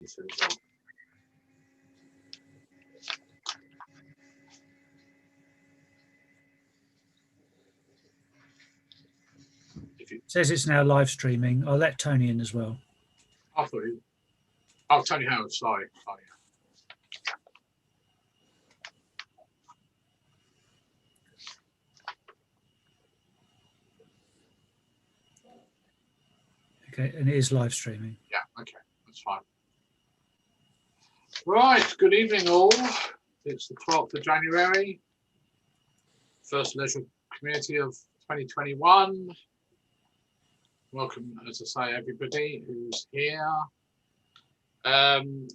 It says it's now live streaming. I'll let Tony in as well. I thought you. Oh, Tony Howard, sorry. Okay, and it is live streaming. Yeah, okay, that's fine. Right, good evening all. It's the 12th of January, first leisure community of 2021. Welcome, as I say, everybody who's here.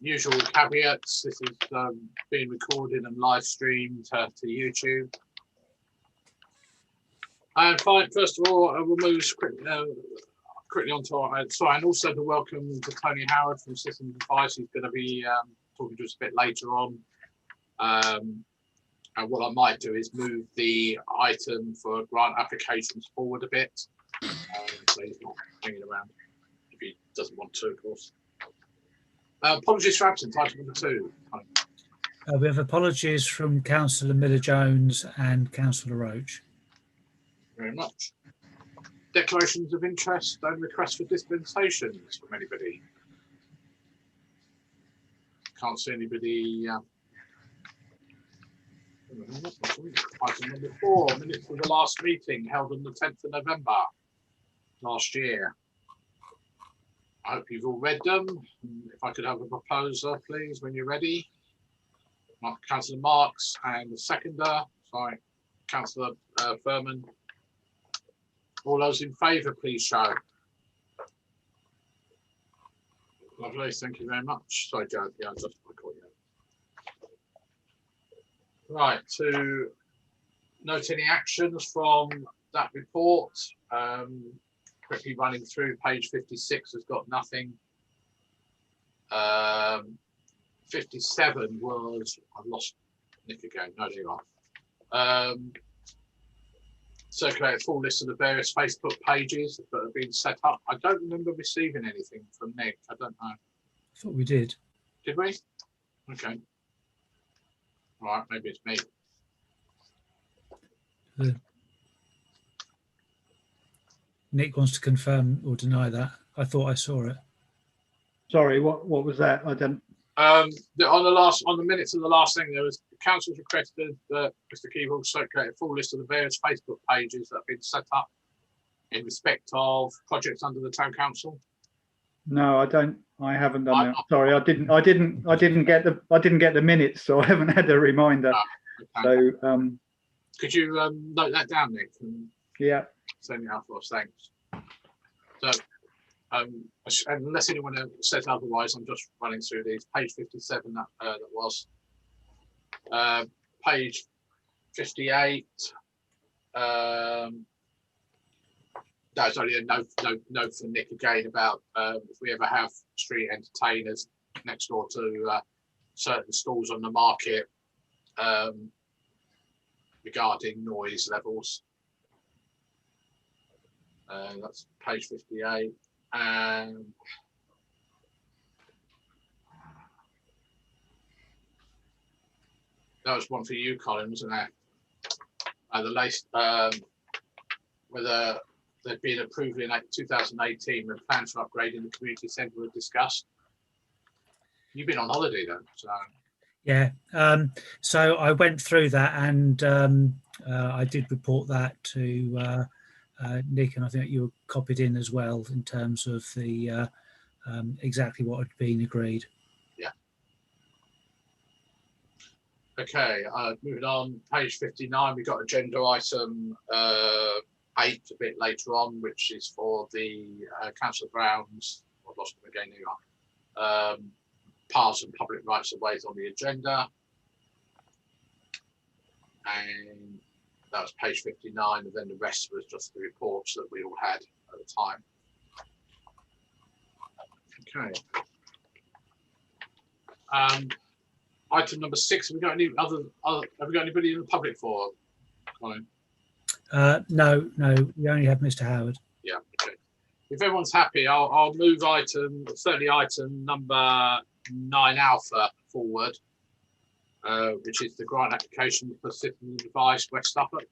Usual caveats, this is being recorded and live streamed to YouTube. And fine, first of all, I will move quickly onto our sorry, and also to welcome to Tony Howard from Systems Advice. He's going to be talking to us a bit later on. And what I might do is move the item for grant applications forward a bit, so he's not hanging around if he doesn't want to, of course. Apologies for absence, item number 2. We have apologies from Councillor Miller-Jones and Councillor Roach. Very much. Declarations of interest and requests for dispensations from anybody. Can't see anybody. Item number 4, minutes of the last meeting held on the 10th of November last year. I hope you've all read them. If I could have a proposer, please, when you're ready. Councillor Marks and the seconder, sorry, Councillor Furman. All those in favour, please show. Lovely, thank you very much. Sorry, Joe, yeah, I just caught you. Right, to note any actions from that report. Quickly running through, page 56 has got nothing. 57 was, I've lost Nick again, no, there you are. Circulate a full list of the various Facebook pages that have been set up. I don't remember receiving anything from Nick, I don't know. I thought we did. Did we? Okay. All right, maybe it's me. Nick wants to confirm or deny that. I thought I saw it. Sorry, what was that? I didn't. On the minutes of the last thing, there was the council's requested that Mr. Keeble circulate a full list of the various Facebook pages that have been set up in respect of projects under the town council. No, I don't. I haven't done that. Sorry, I didn't get the minutes, so I haven't had a reminder. Okay. So, could you note that down, Nick? Yeah. Send it out for us, thanks. So, unless anyone says otherwise, I'm just running through these. Page 57, that was. Page 58. That's only a note for Nick again about if we ever have street entertainers next door to certain stalls on the market regarding noise levels. That's page 58. And that was one for you, Colin, wasn't it? The latest, whether they've been approved in 2018 when plans for upgrading the community centre were discussed. You've been on holiday then, so. Yeah, so I went through that and I did report that to Nick, and I think you were copied in as well in terms of the exactly what had been agreed. Yeah. Okay, moving on, page 59, we've got agenda item 8 a bit later on, which is for the council grounds. I've lost them again, here you are. Paths and public rights of ways on the agenda. And that was page 59, and then the rest was just the reports that we all had at the time. Okay. Item number 6. Have we got any other? Have we got anybody in the public forum? Colin? No, we only have Mr. Howard. Yeah. Okay. If everyone's happy, I'll move item, certainly item number 9 Alpha forward, which is the grant application for System and Device West Suffolk.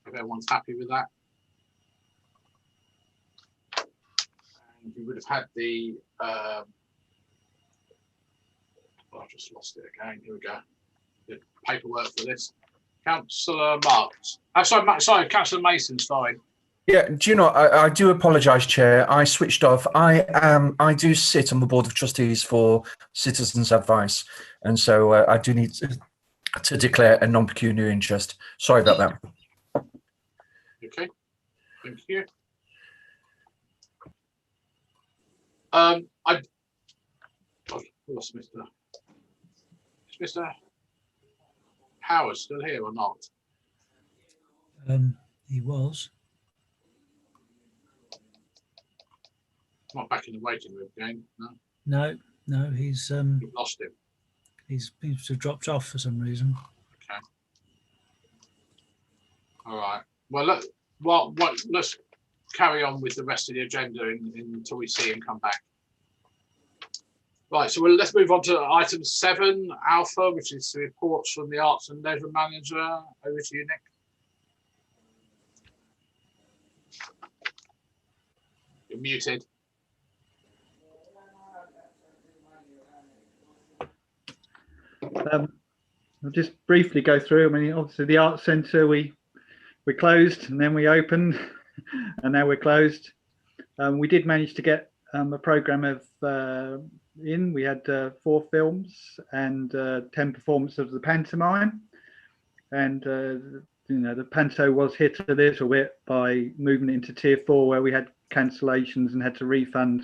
If everyone's happy with that. And you would have had the, I just lost it again. Here we go. The paperwork for this. Councillor Marks. Sorry, Councillor Mason, sorry. Yeah, do you know, I do apologise, Chair. I switched off. I do sit on the Board of Trustees for Citizens Advice, and so I do need to declare a non-pecuniary interest. Sorry about that. Okay, thank you. I lost Mr. Is Mr. Howard still here or not? He was. Not back in the waiting room again. No, he's We've lost him. he's seems to have dropped off for some reason. Okay. All right. Well, let's carry on with the rest of the agenda until we see him come back. Right. So let's move on to item 7 Alpha, which is the reports from the Arts and Leisure Manager. Over to you, Nick. You're muted. I'll just briefly go through. I mean, obviously the Arts Centre we closed and then we opened, and now we're closed. We did manage to get a programme of in. We had 4 films and 10 performances of the pantomime, and you know, the panto was hit a little bit by moving it into Tier 4, where we had cancellations and had to refund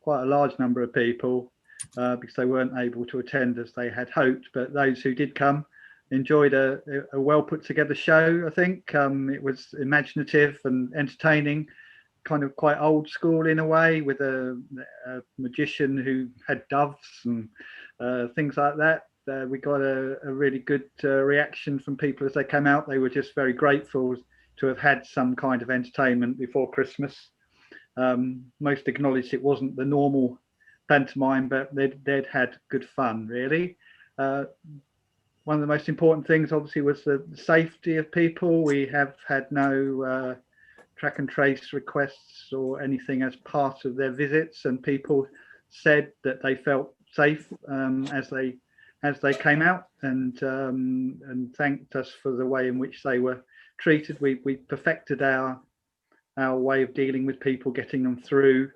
quite a large number of people because they weren't able to attend as they had hoped. But those who did come enjoyed a well put together show. I think it was imaginative and entertaining, kind of quite old school in a way, with a magician who had doves and things like that. We got a really good reaction from people as they came out. They were just very grateful to have had some kind of entertainment before Christmas. Most acknowledged it wasn't the normal pantomime, but they'd had good fun, really. One of the most important things, obviously, was the safety of people. We have had no track and trace requests or anything as part of their visits, and people said that they felt safe as they came out, and thanked us for the way in which they were treated. We perfected our way of dealing with people, getting them through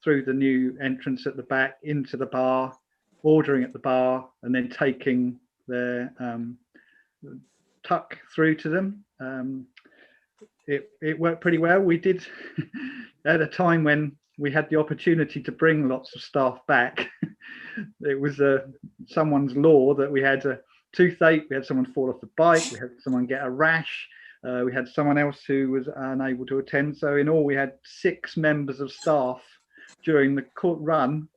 the new entrance at the back into the bar, ordering at the bar, and then taking their tuck through to them. It worked pretty well. We did at a time when we had the opportunity to bring lots of staff back. It was someone's law that we had a toothache, we had someone fall off the bike, we had someone get a rash, we had someone else who was unable to attend. So in all, we had 6 members of staff during the court run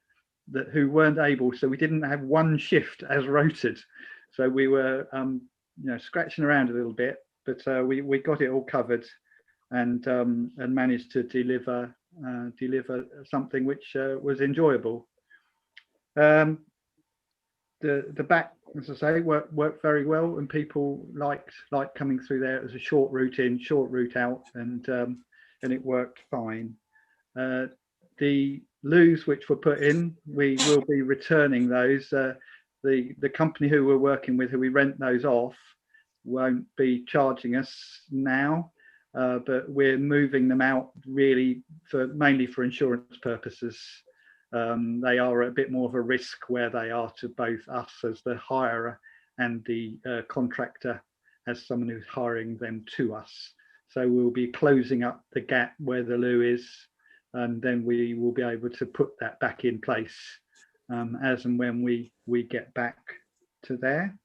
who weren't able. So we didn't have one shift as rotated. So we were scratching around a little bit, but we got it all covered, and managed to deliver something which was enjoyable. The back, as I say, worked very well, and people liked coming through there. It was a short route in, short route out, and it worked fine. The loos which were put in, we will be returning those. The company who we're working with, who we rent those off, won't be charging us now, but we're moving them out really mainly for insurance purposes. They are a bit more of a risk where they are to both us as the hirer and the contractor as someone who's hiring them to us. So we'll be closing up the gap where the loo is, and then we will be able to put that back in place as and when we get back to there.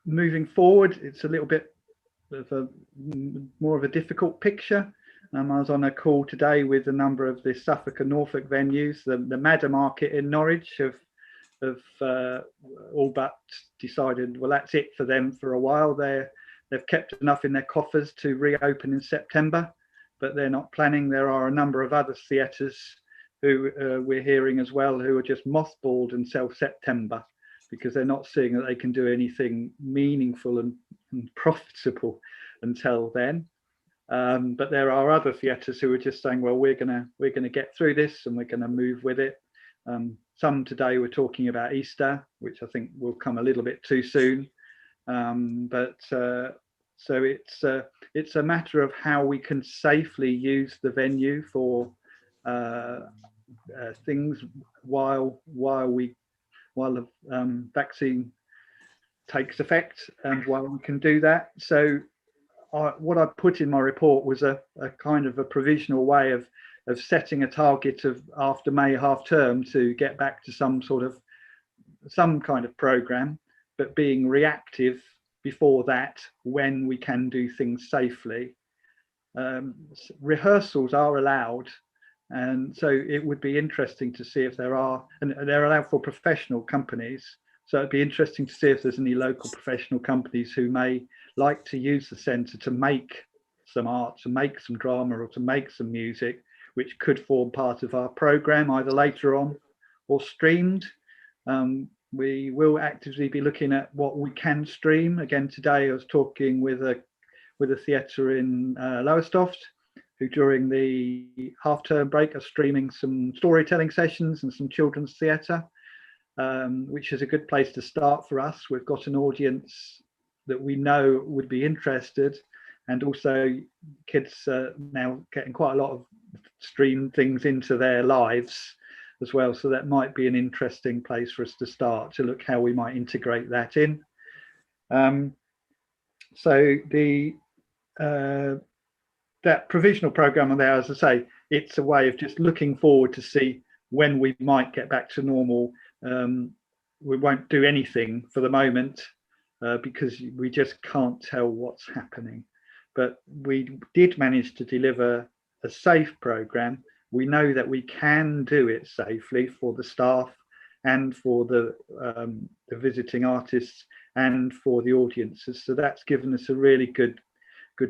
Moving forward, it's a little bit of more of a difficult picture. I was on a call today with a number of the Suffolk and Norfolk venues. The Madder Market in Norwich have all but decided, well, that's it for them for a while. They've kept enough in their coffers to reopen in September, but they're not planning. There are a number of other theatres who we're hearing as well, who are just mothballed until September, because they're not seeing that they can do anything meaningful and profitable until then. But there are other theatres who are just saying, well, we're gonna get through this and we're gonna move with it. Some today were talking about Easter, which I think will come a little bit too soon. So it's a matter of how we can safely use the venue for things while the vaccine takes effect, and while we can do that. So what I put in my report was a kind of a provisional way of setting a target of after May half term to get back to some kind of program, but being reactive before that when we can do things safely. Rehearsals are allowed, and so it would be interesting to see if there are, and they're allowed for professional companies. So it'd be interesting to see if there's any local professional companies who may like to use the centre to make some art, to make some drama, or to make some music, which could form part of our programme either later on or streamed. We will actively be looking at what we can stream. Again, today I was talking with a theatre in Lowestoft, who during the half-term break are streaming some storytelling sessions and some children's theatre, which is a good place to start for us. We've got an audience that we know would be interested, and also kids now getting quite a lot of stream things into their lives as well. So that might be an interesting place for us to start to look how we might integrate that in. So that provisional programme on there, as I say, it's a way of just looking forward to see when we might get back to normal. We won't do anything for the moment because we just can't tell what's happening. But we did manage to deliver a safe programme. We know that we can do it safely for the staff and for the visiting artists and for the audiences. So that's given us a really good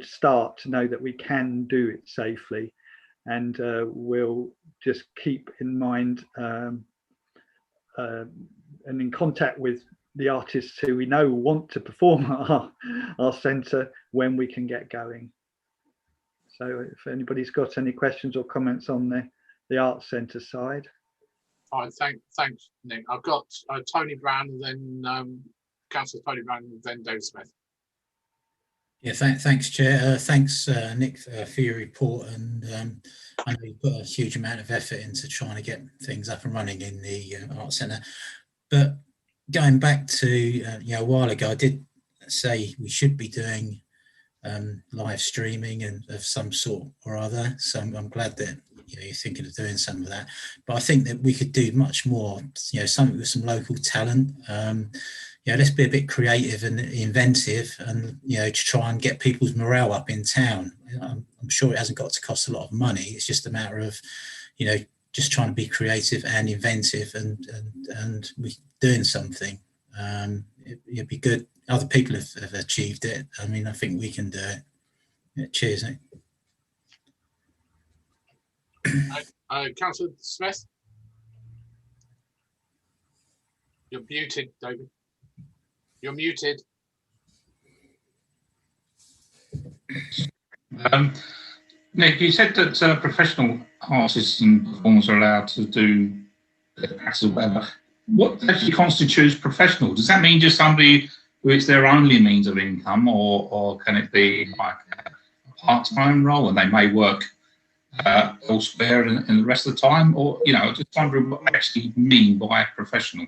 start to know that we can do it safely. And we'll just keep in mind and in contact with the artists who we know want to perform at our centre when we can get going. So if anybody's got any questions or comments on the Arts Centre side. All right, thanks, Nick. I've got Tony Brown and then Councillor Tony Brown and then David Smith. Yeah, thanks, Chair. Thanks, Nick, for your report. And I know you put a huge amount of effort into trying to get things up and running in the Arts Centre. But going back to a while ago, I did say we should be doing live streaming and of some sort or other. So I'm glad that you're thinking of doing some of that. But I think that we could do much more. Something with some local talent. Let's be a bit creative and inventive, and to try and get people's morale up in town. I'm sure it hasn't got to cost a lot of money. It's just a matter of just trying to be creative and inventive and we doing something. It'd be good. Other people have achieved it. I mean, I think we can do it. Cheers, Nick. Councillor Smith? You're muted, David. You're muted. Nick, you said that professional artists and performers are allowed to do acts or whatever. What actually constitutes professional? Does that mean just somebody who it's their only means of income, or can it be like a part-time role and they may work elsewhere in the rest of the time? Or, just wondering what they actually mean by professional.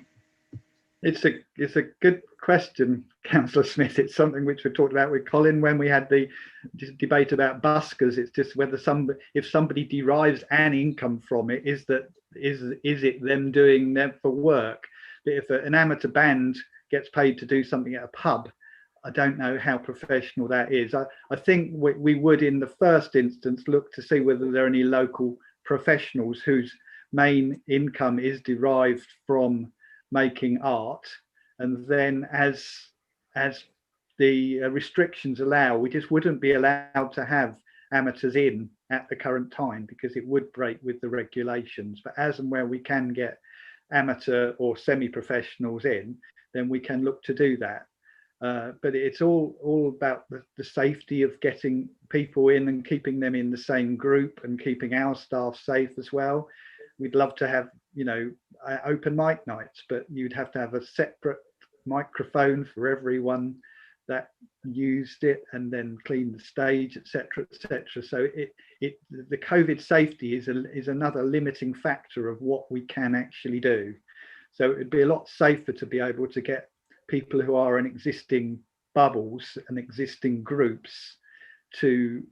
It's a good question, Councillor Smith. It's something which we talked about with Colin when we had the debate about buskers. It's just whether if somebody derives an income from it, is it them doing that for work? But if an amateur band gets paid to do something at a pub, I don't know how professional that is. I think we would, in the first instance, look to see whether there are any local professionals whose main income is derived from making art, and then as the restrictions allow, we just wouldn't be allowed to have amateurs in at the current time, because it would break with the regulations. But as and where we can get amateur or semi-professionals in, then we can look to do that. But it's all about the safety of getting people in and keeping them in the same group and keeping our staff safe as well. We'd love to have, you know, open mic nights, but you'd have to have a separate microphone for everyone that used it, and then clean the stage, etc., etc. So the COVID safety is another limiting factor of what we can actually do. So it'd be a lot safer to be able to get people who are in existing bubbles and existing groups to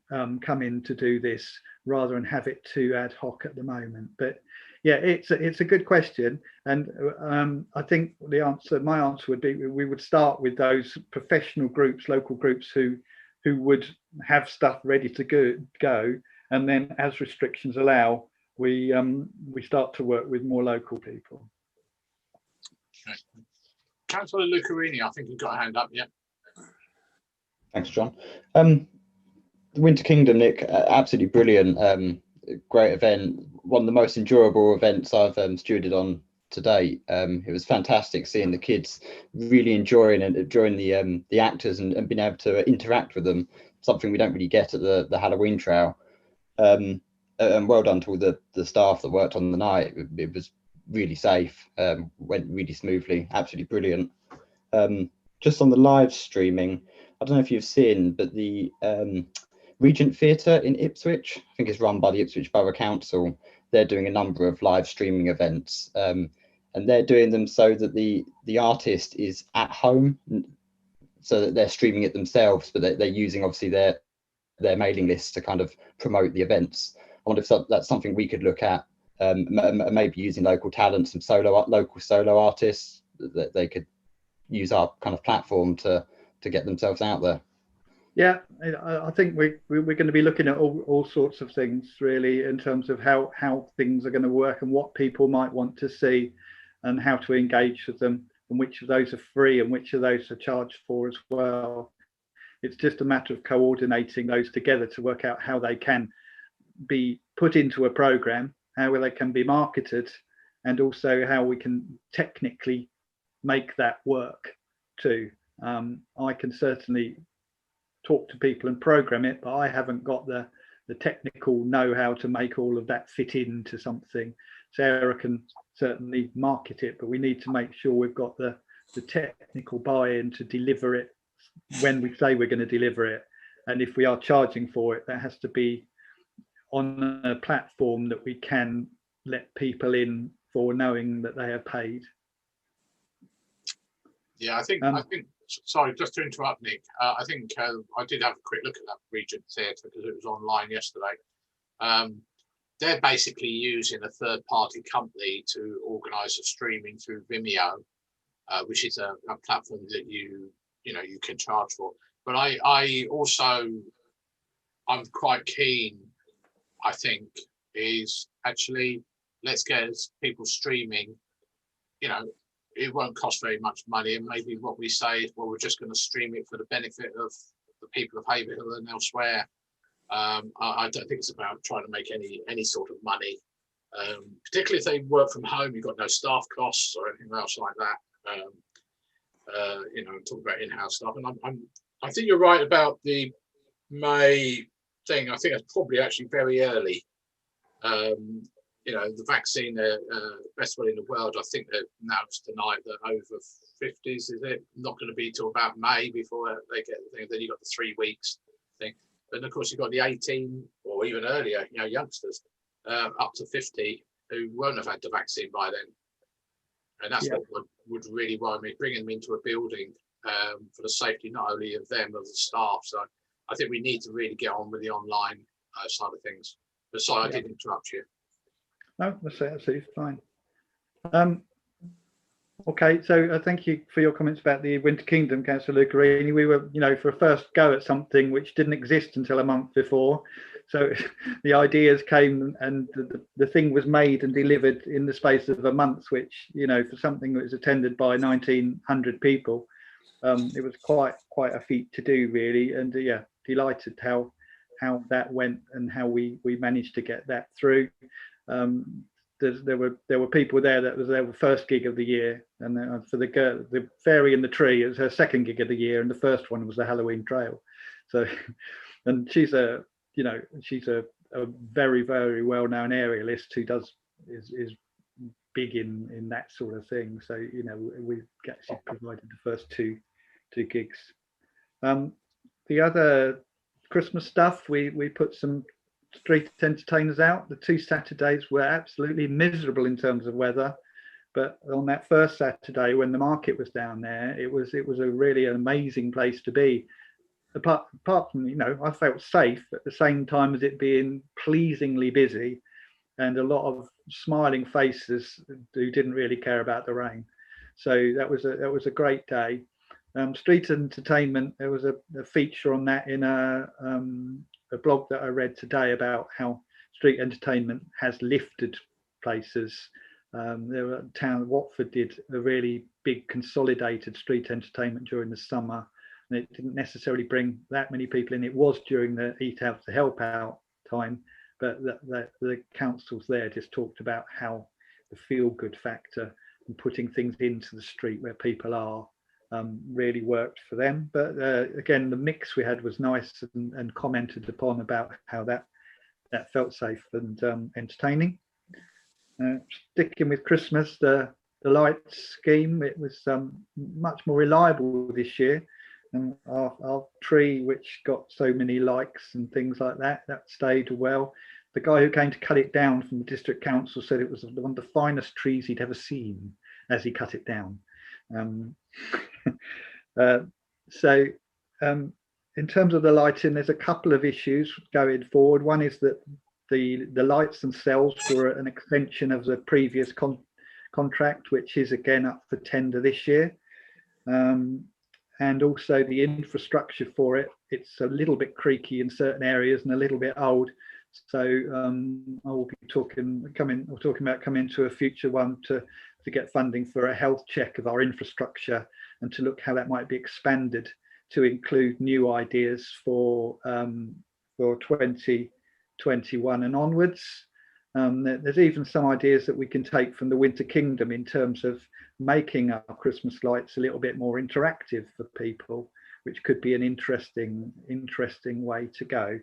come in to do this, rather than have it too ad hoc at the moment. But yeah, it's a good question, and I think my answer would be, we would start with those professional groups, local groups who would have stuff ready to go, and then as restrictions allow, we start to work with more local people. Okay. Councillor Lucarini, I think you've got a hand up. Yeah. Thanks, John. The Winter Kingdom, Nick, absolutely brilliant. Great event. One of the most enjoyable events I've stewarded on to date. It was fantastic seeing the kids really enjoying the actors and being able to interact with them. Something we don't really get at the Halloween trail. And well done to all the staff that worked on the night. It was really safe. Went really smoothly. Absolutely brilliant. Just on the live streaming, I don't know if you've seen, but the Regent Theatre in Ipswich, I think it's run by the Ipswich Borough Council. They're doing a number of live streaming events, and they're doing them so that the artist is at home, so that they're streaming it themselves, but they're using obviously their mailing lists to kind of promote the events. I wonder if that's something we could look at, maybe using local talent, some local solo artists, that they could use our kind of platform to get themselves out there. Yeah, I think we're going to be looking at all sorts of things, really, in terms of how things are going to work and what people might want to see, and how to engage with them, and which of those are free and which of those are charged for as well. It's just a matter of coordinating those together to work out how they can be put into a program, how they can be marketed, and also how we can technically make that work too. I can certainly talk to people and program it, but I haven't got the technical know-how to make all of that fit into something. Sarah can certainly market it, but we need to make sure we've got the technical buy-in to deliver it when we say we're going to deliver it. And if we are charging for it, that has to be on a platform that we can let people in for, knowing that they are paid. Yeah, I think sorry, just to interrupt, Nick. I think I did have a quick look at that Regent Theatre because it was online yesterday. They're basically using a third-party company to organise the streaming through Vimeo, which is a platform that you can charge for. But I'm quite keen, I think, is actually, let's get people streaming. It won't cost very much money, and maybe what we say is, well, we're just going to stream it for the benefit of the people of Haverhill and elsewhere. I don't think it's about trying to make any sort of money, particularly if they work from home. You've got no staff costs or anything else like that. Talk about in-house stuff, and I think you're right about the May thing. I think it's probably actually very early. The vaccine, best one in the world, I think they've announced tonight that over 50s, is it not going to be till about May before they get the thing. Then you've got the 3 weeks thing. And of course, you've got the 18 or even earlier, youngsters up to 50 who won't have had the vaccine by then. And that's what would really worry me, bringing them into a building for the safety not only of them, but of the staff. So I think we need to really get on with the online side of things. But sorry, I did interrupt you. No, that's absolutely fine. Okay, so thank you for your comments about the Winter Kingdom, Councillor Lucarini. We were, for a first go at something which didn't exist until a month before. So the ideas came and the thing was made and delivered in the space of a month, which, for something that was attended by 1,900 people, it was quite a feat to do, really. And delighted how how that went and how we managed to get that through. There were people there that was their first gig of the year, and for the girl, the fairy in the tree, it was her second gig of the year, and the first one was the Halloween trail. So, and she's a very, very well-known aerialist who is big in that sort of thing. So, you know, we actually provided the first two gigs. The other Christmas stuff, we put some street entertainers out. The 2 Saturdays were absolutely miserable in terms of weather, but on that first Saturday when the market was down there, it was a really amazing place to be. Apart from, you know, I felt safe at the same time as it being pleasingly busy, and a lot of smiling faces who didn't really care about the rain. So that was a great day. Street entertainment, there was a feature on that in a blog that I read today about how street entertainment has lifted places. Watford did a really big consolidated street entertainment during the summer, and it didn't necessarily bring that many people in. It was during the Eat Out to Help Out time, but the councils there just talked about how the feel-good factor and putting things into the street where people are really worked for them. But again, the mix we had was nice and commented upon about how that felt safe and entertaining. Sticking with Christmas, the lights scheme, it was much more reliable this year. And our tree, which got so many likes and things like that stayed well. The guy who came to cut it down from the district council said it was one of the finest trees he'd ever seen as he cut it down. In terms of the lighting, there's a couple of issues going forward. One is that the lights themselves were an extension of the previous contract, which is again up for tender this year. And also the infrastructure for it, it's a little bit creaky in certain areas and a little bit old. So I will be talking about coming to a future one to get funding for a health check of our infrastructure and to look how that might be expanded to include new ideas for 2021 and onwards. There's even some ideas that we can take from the Winter Kingdom in terms of making our Christmas lights a little bit more interactive for people, which could be an interesting way to go.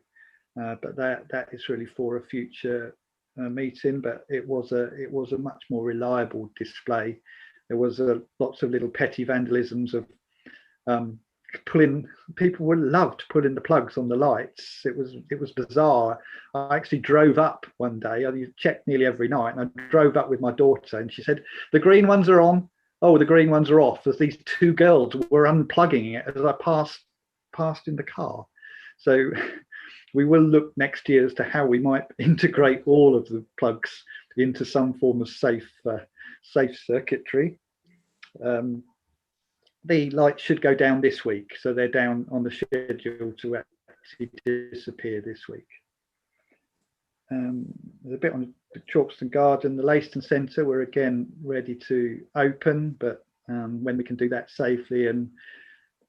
But that is really for a future meeting. But it was a much more reliable display. There was lots of little petty vandalisms of people would love to pull in the plugs on the lights. It was bizarre. I actually drove up one day. I checked nearly every night, and I drove up with my daughter, and she said, "The green ones are on." "Oh, the green ones are off." As these two girls were unplugging it as I passed in the car. So we will look next year as to how we might integrate all of the plugs into some form of safe circuitry. The lights should go down this week, so they're down on the schedule to actually disappear this week. There's a bit on the Chalkston Garden, the Leyston Centre, we're again ready to open, but when we can do that safely. And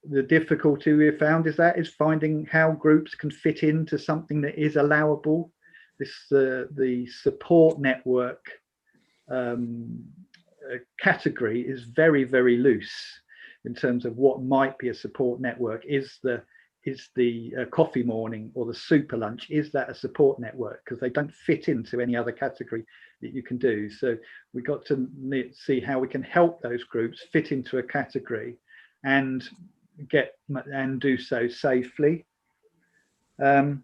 the difficulty we've found is finding how groups can fit into something that is allowable. The support network category is very, very loose in terms of what might be a support network. Is the coffee morning or the super lunch, is that a support network? Because they don't fit into any other category that you can do. So we've got to see how we can help those groups fit into a category and do so safely. And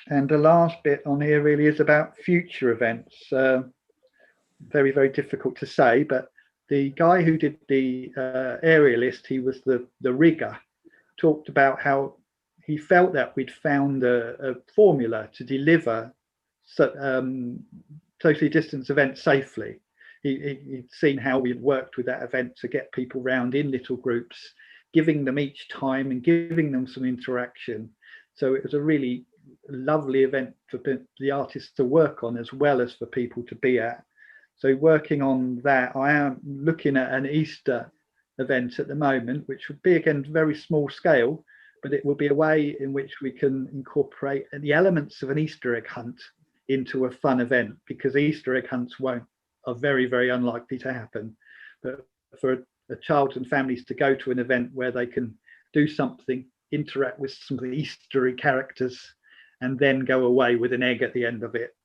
the last bit on here really is about future events. Very, very difficult to say, but the guy who did the aerialist, he was the rigger, talked about how he felt that we'd found a formula to deliver socially distanced events safely. He'd seen how we'd worked with that event to get people round in little groups, giving them each time and giving them some interaction. So it was a really lovely event for the artists to work on as well as for people to be at. So working on that, I am looking at an Easter event at the moment, which would be again very small scale, but it will be a way in which we can incorporate the elements of an Easter egg hunt into a fun event, because Easter egg hunts are very, very unlikely to happen. But for a child and families to go to an event where they can do something, interact with some of the Eastery characters, and then go away with an egg at the end of it,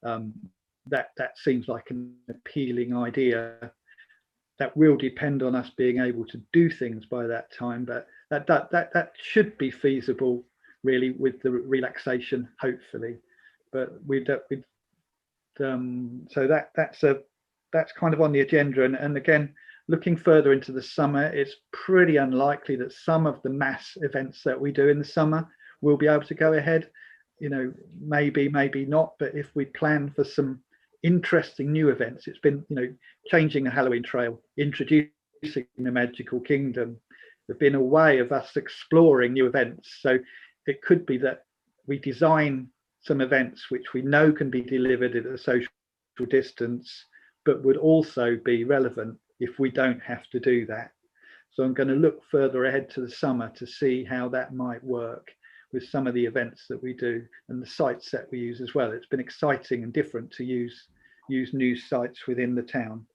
that seems like an appealing idea. That will depend on us being able to do things by that time, but that should be feasible, really, with the relaxation, hopefully. But so that's kind of on the agenda. And again, looking further into the summer, it's pretty unlikely that some of the mass events that we do in the summer will be able to go ahead. You know, maybe not. But if we plan for some interesting new events, it's been, you know, changing the Halloween trail, introducing the Magical Kingdom, there've been a way of us exploring new events. So it could be that we design some events which we know can be delivered at a social distance, but would also be relevant if we don't have to do that. So I'm going to look further ahead to the summer to see how that might work with some of the events that we do and the sites that we use as well. It's been exciting and different to use new sites within the town.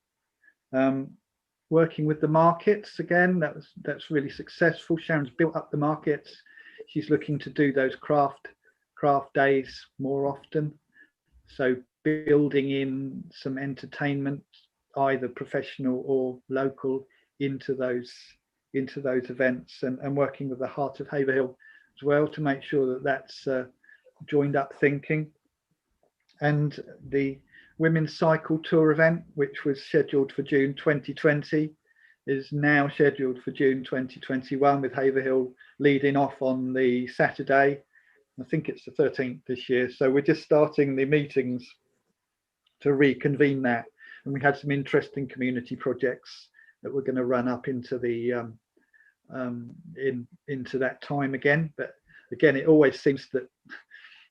Working with the markets, again, that's really successful. Sharon's built up the markets. She's looking to do those craft days more often. So building in some entertainment, either professional or local, into those events, and working with the Heart of Haverhill as well to make sure that that's joined up thinking. And the Women's Cycle Tour event, which was scheduled for June 2020, is now scheduled for June 2021, with Haverhill leading off on the Saturday. I think it's the 13th this year. So we're just starting the meetings to reconvene that. And we had some interesting community projects that we're going to run up into the into that time again. But again, it always seems that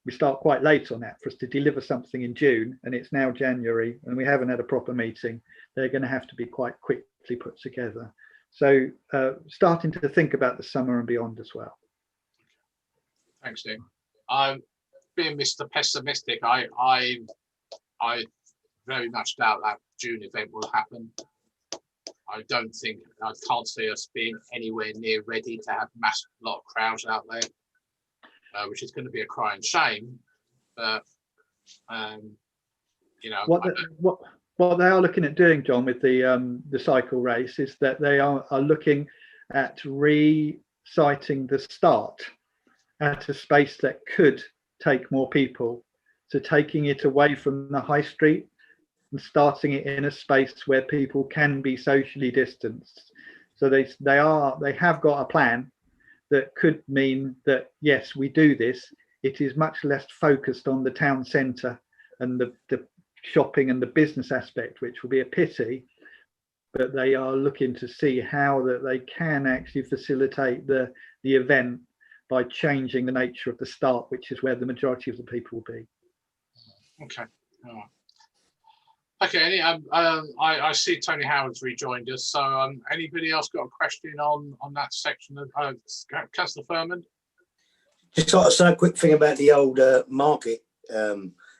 we start quite late on that for us to deliver something in June, and it's now January and we haven't had a proper meeting. They're going to have to be quite quickly put together. So starting to think about the summer and beyond as well. Thanks, Nick. Being Mr. Pessimistic, I very much doubt that June event will happen. I can't see us being anywhere near ready to have lot of crowds out there, which is going to be a crying shame. But you know, what they are looking at doing, John, with the cycle race, is that they are looking at re-siting the start at a space that could take more people. So taking it away from the high street and starting it in a space where people can be socially distanced. So they have got a plan that could mean that, yes, we do this. It is much less focused on the town centre and the shopping and the business aspect, which will be a pity, but they are looking to see how that they can actually facilitate the event by changing the nature of the start, which is where the majority of the people will be. Okay. All right. Okay. I see Tony Howard's rejoined us. So anybody else got a question on that section of Councillor Furman? Just got to say a quick thing about the old market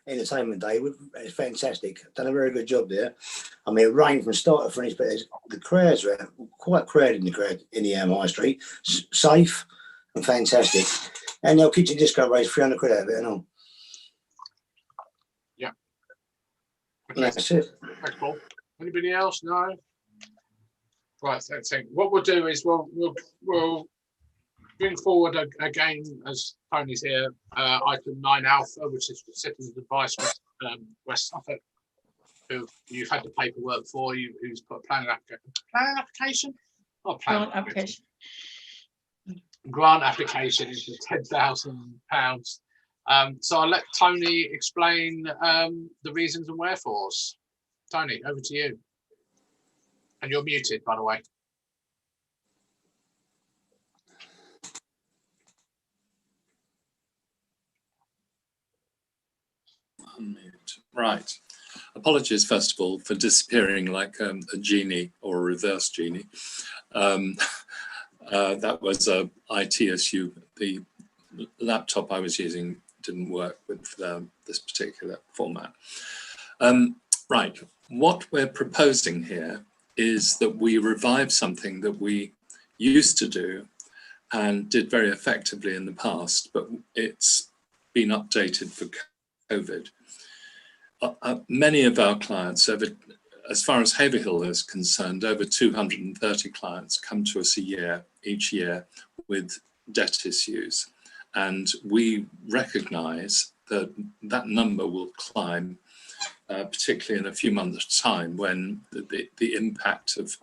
entertainment day. It's fantastic. Done a very good job there. I mean, it rained from start to finish, but the crowds were quite crowded in the High Street. Safe and fantastic. And their kitchen disco raised 300 quid out of it and all. Yeah. Okay. That's it. Thanks, Paul. Anybody else? No. Right. That's it. What we'll do is we'll bring forward again, as Tony's here, item 9 Alpha, which is the Citizens Advice West Suffolk, who you've had the paperwork for, who's put a planning application? Grant application. Grant application into £10,000. So I'll let Tony explain the reasons and wherefores. Tony, over to you. And you're muted, by the way. Right. Apologies, first of all, for disappearing like a genie or a reverse genie. That was a IT issue. The laptop I was using didn't work with this particular format. Right, what we're proposing here is that we revive something that we used to do and did very effectively in the past, but it's been updated for COVID. Many of our clients, as far as Haverhill is concerned, over 230 clients come to us each year with debt issues. And we recognise that that number will climb, particularly in a few months' time, when the impact of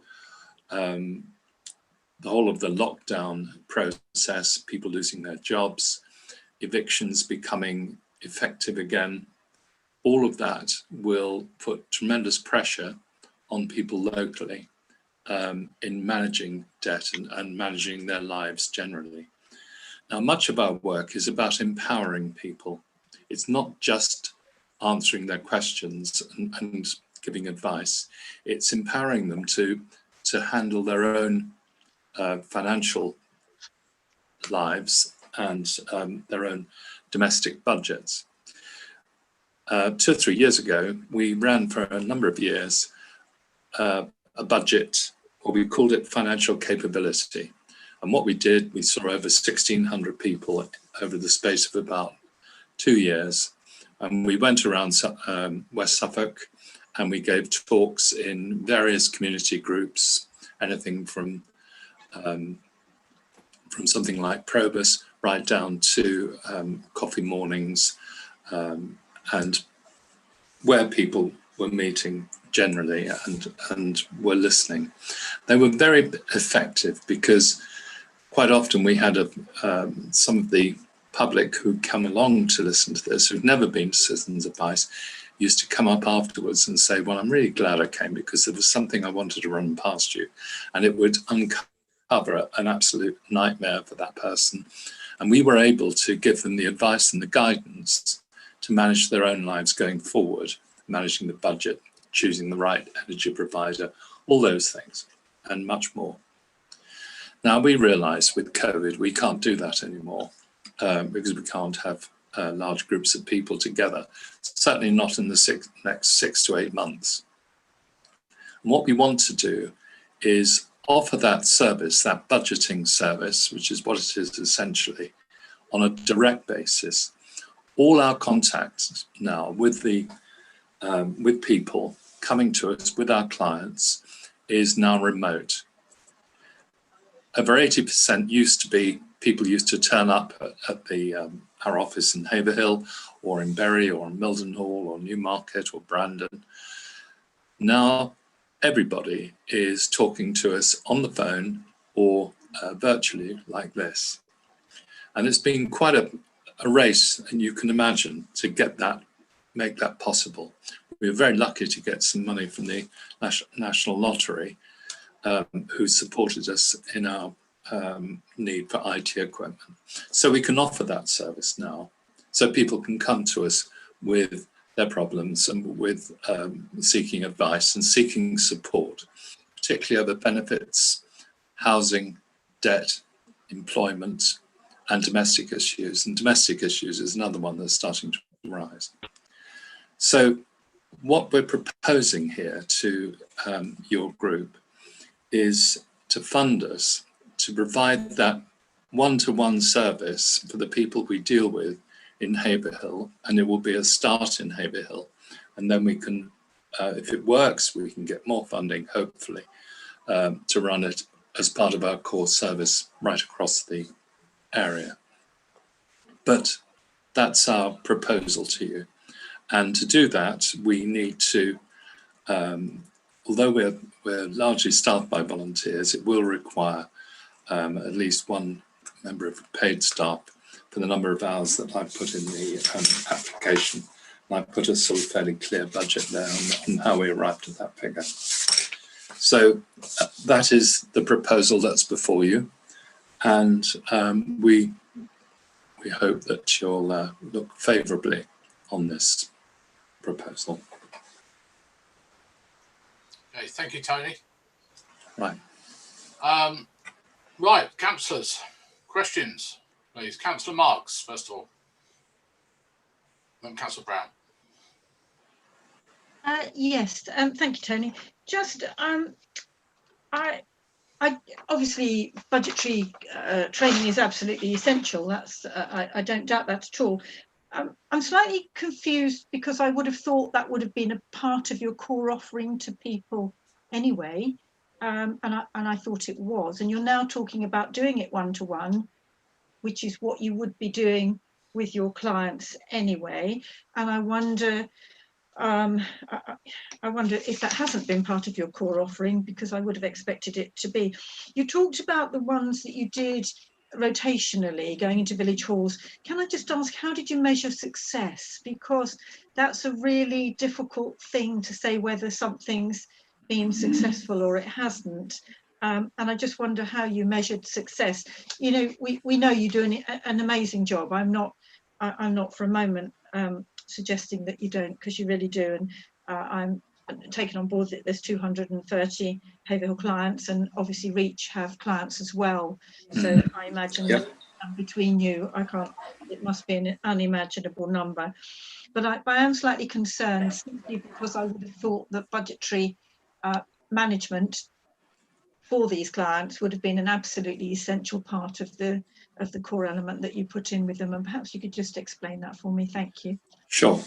the whole of the lockdown process, people losing their jobs, evictions becoming effective again, all of that will put tremendous pressure on people locally in managing debt and managing their lives generally. Now, much of our work is about empowering people. It's not just answering their questions and giving advice. It's empowering them to handle their own financial lives and their own domestic budgets. 2 or 3 years ago, we ran for a number of years a budget, or we called it financial capability. And what we did, we saw over 1,600 people over the space of about 2 years. And we went around West Suffolk and we gave talks in various community groups, anything from something like Probus right down to coffee mornings, and where people were meeting generally and were listening. They were very effective because quite often we had some of the public who'd come along to listen to this, who'd never been to Citizens Advice, used to come up afterwards and say, well, I'm really glad I came because there was something I wanted to run past you. And it would uncover an absolute nightmare for that person. And we were able to give them the advice and the guidance to manage their own lives going forward, managing the budget, choosing the right energy provider, all those things, and much more. Now, we realise with COVID, we can't do that anymore because we can't have large groups of people together, certainly not in the next 6 to 8 months. And what we want to do is offer that service, that budgeting service, which is what it is essentially, on a direct basis. All our contacts now with people coming to us, with our clients, is now remote. Over 80% used to be, people used to turn up at our office in Haverhill or in Bury or in Mildenhall or Newmarket or Brandon. Now everybody is talking to us on the phone or virtually like this. And it's been quite a race, and you can imagine, to make that possible. We were very lucky to get some money from the National Lottery, who supported us in our need for IT equipment. So we can offer that service now. So people can come to us with their problems and with seeking advice and seeking support, particularly over benefits, housing, debt, employment, and domestic issues. And domestic issues is another one that's starting to rise. So what we're proposing here to your group is to fund us to provide that one-to-one service for the people we deal with in Haverhill, and it will be a start in Haverhill. And then we can, if it works, we can get more funding, hopefully, to run it as part of our core service right across the area. But that's our proposal to you. And to do that, we need to, although we're largely staffed by volunteers, it will require at least one member of paid staff for the number of hours that I put in the application. And I put a sort of fairly clear budget there on how we arrived at that figure. So that is the proposal that's before you. And we hope that you'll look favourably on this proposal. Okay, thank you, Tony. Right. Right, councillors, questions, please. Councillor Marks, first of all. Then Councillor Brown. Yes, thank you, Tony. Just, I obviously budgetary training is absolutely essential. That's I don't doubt that at all. I'm slightly confused because I would have thought that would have been a part of your core offering to people anyway, and I thought it was. And you're now talking about doing it one-to-one, which is what you would be doing with your clients anyway. And I wonder. I wonder if that hasn't been part of your core offering, because I would have expected it to be. You talked about the ones that you did rotationally going into village halls. Can I just ask, how did you measure success? Because that's a really difficult thing to say whether something's been successful or it hasn't. And I just wonder how you measured success. You know, we know you're doing an amazing job. I'm not for a moment suggesting that you don't, because you really do. And I'm taken on board that there's 230 Haverhill clients, and obviously Reach have clients as well. So I imagine that between you, it must be an unimaginable number. But I am slightly concerned, simply because I would have thought that budgetary management for these clients would have been an absolutely essential part of the core element that you put in with them. And perhaps you could just explain that for me. Thank you. Sure.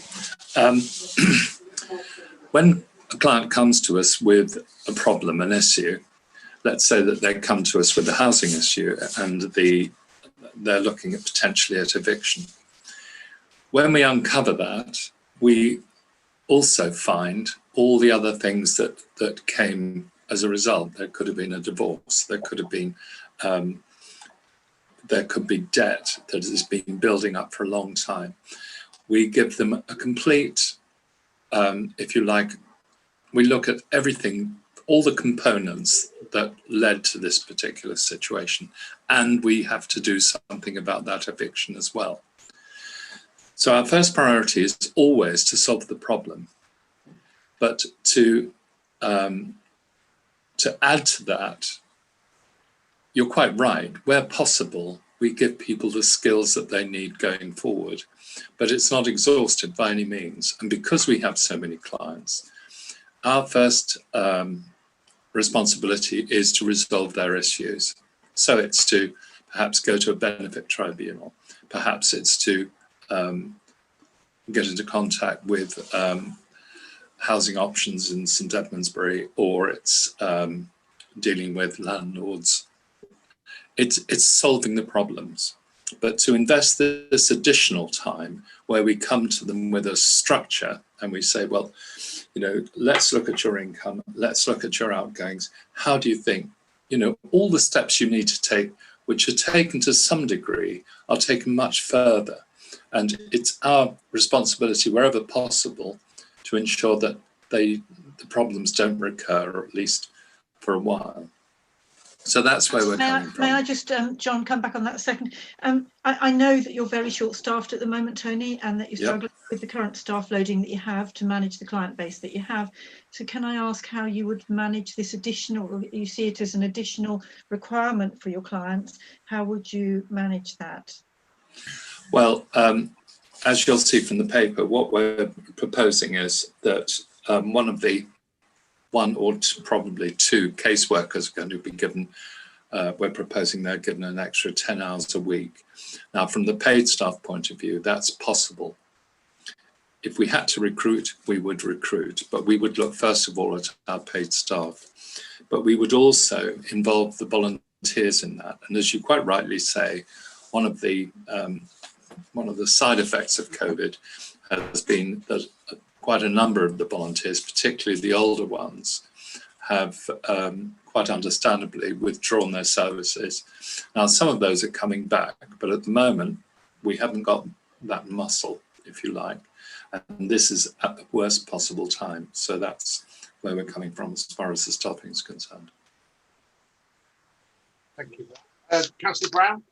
When a client comes to us with a problem, an issue, let's say that they come to us with a housing issue and they're looking at potentially at eviction. When we uncover that, we also find all the other things that came as a result. There could have been a divorce, there could have been there could be debt that has been building up for a long time. We give them a complete, if you like, we look at everything, all the components that led to this particular situation, and we have to do something about that eviction as well. So our first priority is always to solve the problem, but to add to that, you're quite right, where possible, we give people the skills that they need going forward, but it's not exhaustive by any means. And because we have so many clients, our first responsibility is to resolve their issues. So it's to perhaps go to a benefit tribunal, perhaps it's to get into contact with housing options in St Edmundsbury, or it's dealing with landlords. It's solving the problems, but to invest this additional time where we come to them with a structure and we say, well, you know, let's look at your income, let's look at your outgoings. How do you think, you know, all the steps you need to take, which are taken to some degree, are taken much further. And it's our responsibility, wherever possible, to ensure that the problems don't recur, or at least for a while. So that's where we're coming from. May I just, John, come back on that a second? I know that you're very short-staffed at the moment, Tony, and that you're struggling with the current staff loading that you have to manage the client base that you have. So can I ask how you would manage this additional, you see it as an additional requirement for your clients, how would you manage that? Well, as you'll see from the paper, what we're proposing is that one or probably two caseworkers are going to be given, we're proposing they're given an extra 10 hours a week. Now, from the paid staff point of view, that's possible. If we had to recruit, we would recruit, but we would look first of all at our paid staff. But we would also involve the volunteers in that. And as you quite rightly say, one of the side effects of COVID has been that quite a number of the volunteers, particularly the older ones, have quite understandably withdrawn their services. Now, some of those are coming back, but at the moment, we haven't got that muscle, if you like. And this is at the worst possible time. So that's where we're coming from as far as the staffing is concerned. Thank you. Councillor Brown?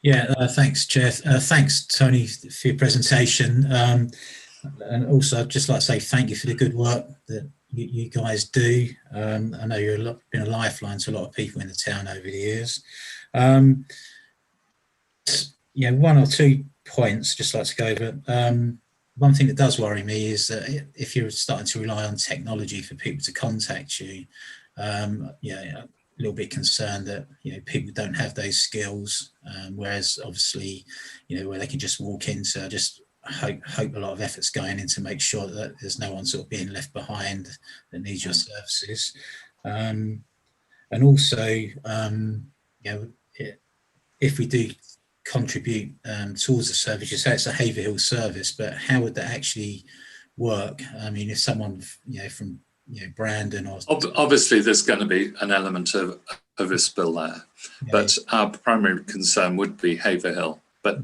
Yeah, thanks, Chair. Thanks, Tony, for your presentation. And also, I'd just like to say thank you for the good work that you guys do. I know you've been a lifeline to a lot of people in the town over the years. Yeah, one or two points just like to go over. One thing that does worry me is that if you're starting to rely on technology for people to contact you, yeah, a little bit concerned that people don't have those skills, whereas obviously where they can just walk into. I just hope a lot of effort's going in to make sure that there's no one sort of being left behind that needs your services, and also if we do contribute towards the service, you say it's a Haverhill service, but how would that actually work? I mean, if someone from Brandon or obviously there's going to be an element of overspill there, but our primary concern would be Haverhill. But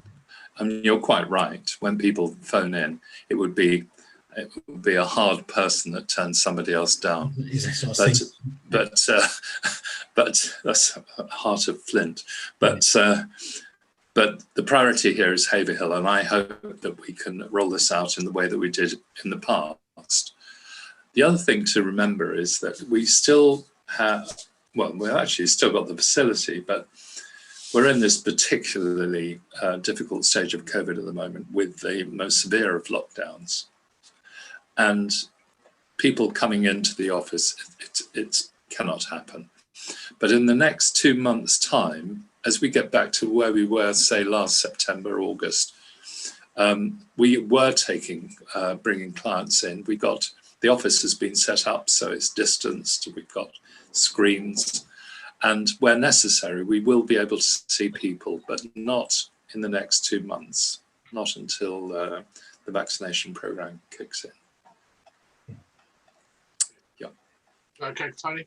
I mean, you're quite right. When people phone in, it would be a hard person that turns somebody else down. But that's a heart of flint. But the priority here is Haverhill, and I hope that we can roll this out in the way that we did in the past. The other thing to remember is that we still have, well, we've actually still got the facility, but we're in this particularly difficult stage of COVID at the moment with the most severe of lockdowns. And people coming into the office, it cannot happen. But in the next 2 months' time, as we get back to where we were, say, last September, August, we were bringing clients in. The office has been set up so it's distanced. We've got screens. And where necessary, we will be able to see people, but not in the next 2 months, not until the vaccination program kicks in. Yeah. Okay, Tony?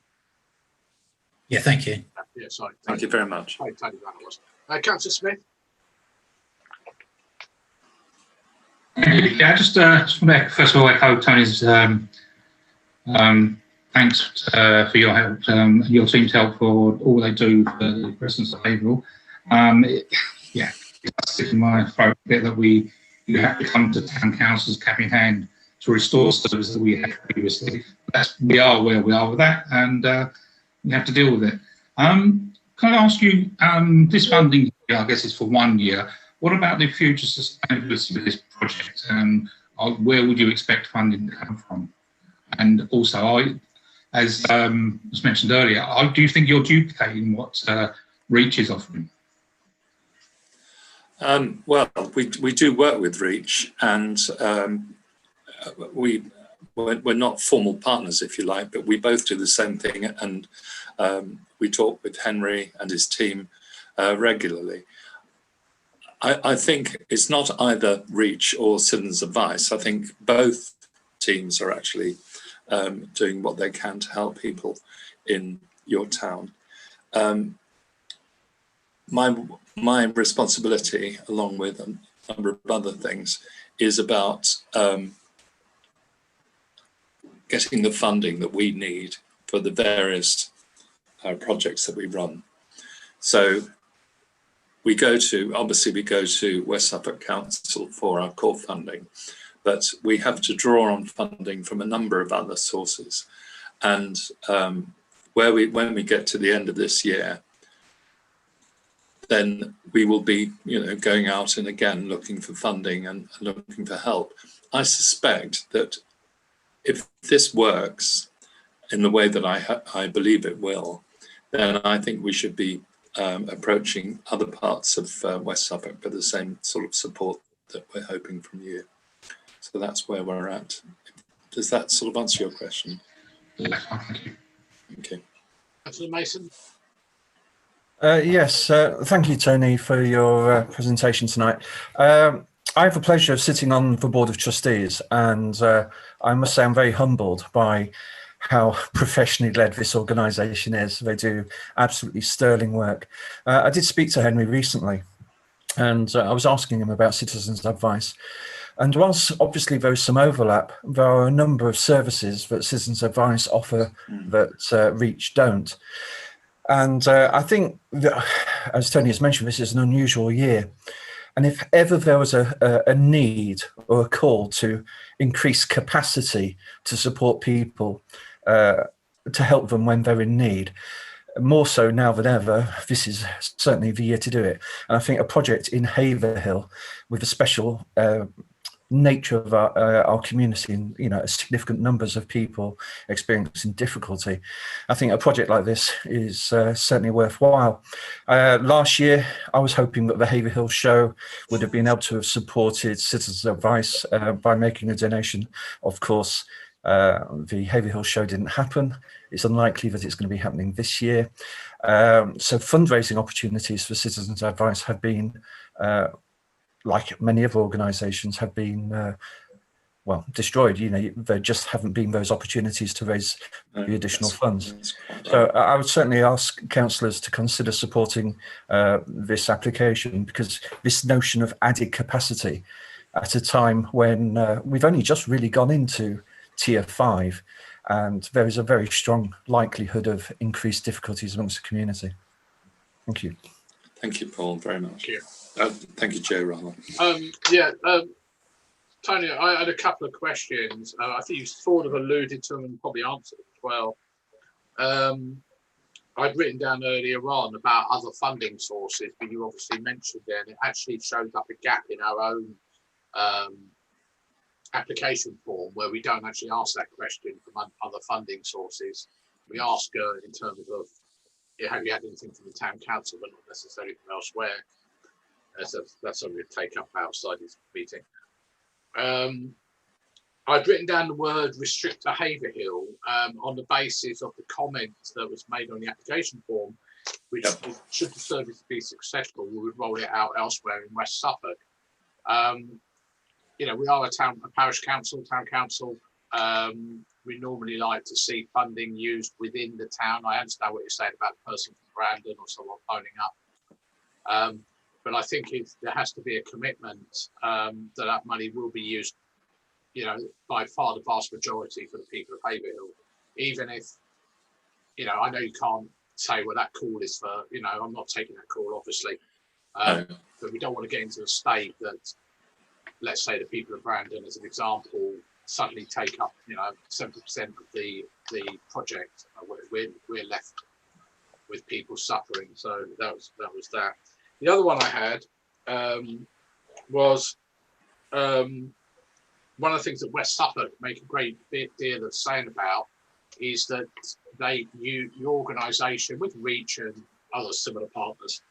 Yeah, thank you. Yeah, sorry. Thank you very much. Tony, that was. Councillor Smith? Yeah, I just want to first of all echo Tony's thanks for your help, your team's help for all they do for the residents of Haverhill. Yeah, it's sticking my throat a bit that you have to come to town council's cap in hand to restore services that we had previously. We are where we are with that, and we have to deal with it. Can I ask you, this funding, I guess, is for 1 year. What about the future sustainability of this project? Where would you expect funding to come from? And also, as was mentioned earlier, do you think you're duplicating what Reach is offering? Well, we do work with Reach, and we're not formal partners, if you like, but we both do the same thing, and we talk with Henry and his team regularly. I think it's not either Reach or Citizens Advice. I think both teams are actually doing what they can to help people in your town. My responsibility, along with a number of other things, is about getting the funding that we need for the various projects that we run. So we go to West Suffolk Council for our core funding, but we have to draw on funding from a number of other sources. And when we get to the end of this year, then we will be, going out and again looking for funding and looking for help. I suspect that if this works in the way that I believe it will, then I think we should be approaching other parts of West Suffolk for the same sort of support that we're hoping from you. So that's where we're at. Does that sort of answer your question? Yeah, thank you. Okay. Councillor Mason? Yes, thank you, Tony, for your presentation tonight. I have the pleasure of sitting on the Board of Trustees, and I must say I'm very humbled by how professionally led this organisation is. They do absolutely sterling work. I did speak to Henry recently, and I was asking him about Citizens Advice. And whilst obviously there is some overlap, there are a number of services that Citizens Advice offer that Reach don't. And I think that, as Tony has mentioned, this is an unusual year. And if ever there was a need or a call to increase capacity to support people, to help them when they're in need, more so now than ever, this is certainly the year to do it. And I think a project in Haverhill with a special nature of our community and, you know, significant numbers of people experiencing difficulty, I think a project like this is certainly worthwhile. Last year, I was hoping that the Haverhill show would have been able to have supported Citizens Advice by making a donation. Of course, the Haverhill show didn't happen. It's unlikely that it's going to be happening this year. So fundraising opportunities for Citizens Advice have been, like many other organisations, have been well, destroyed. You know, there just haven't been those opportunities to raise the additional funds. So I would certainly ask councillors to consider supporting this application, because this notion of added capacity at a time when we've only just really gone into Tier 5, and there is a very strong likelihood of increased difficulties amongst the community. Thank you. Thank you, Paul, very much. Thank you. Thank you, Joe, rather. Tony, I had a couple of questions. I think you sort of alluded to them and probably answered them as well. I'd written down earlier on about other funding sources, but you obviously mentioned there, and it actually shows up a gap in our own application form where we don't actually ask that question from other funding sources. We ask in terms of, have you had anything from the town council, but not necessarily from elsewhere. That's something to take up outside this meeting. I've written down the word restrict to Haverhill on the basis of the comment that was made on the application form, which should the service be successful, we would roll it out elsewhere in West Suffolk. You know, we are a parish council, town council. We normally like to see funding used within the town. I understand what you're saying about the person from Brandon or someone phoning up. But I think there has to be a commitment that money will be used, you know, by far the vast majority for the people of Haverhill. Even if, you know, I know you can't say, well, that call is for, you know, I'm not taking that call, obviously. But we don't want to get into a state that, let's say the people of Brandon, as an example, suddenly take up, you know, 70% of the project. We're left with people suffering. So that was that. The other one I had was one of the things that West Suffolk make a great deal of saying about is that your organisation with Reach and other similar partners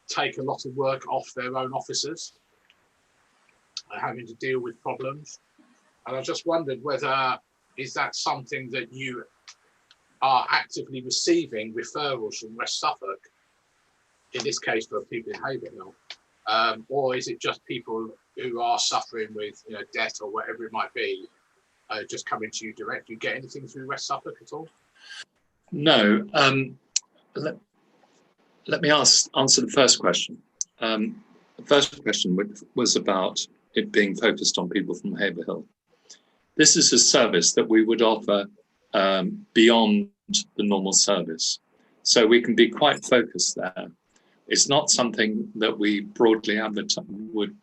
take a lot of work off their own officers having to deal with problems. And I just wondered whether, is that something that you are actively receiving referrals from West Suffolk, in this case for people in Haverhill, or is it just people who are suffering with, you know, debt or whatever it might be, just coming to you direct? Do you get anything through West Suffolk at all? No. Let me answer the first question. The first question was about it being focused on people from Haverhill. This is a service that we would offer beyond the normal service, so we can be quite focused there. It's not something that we would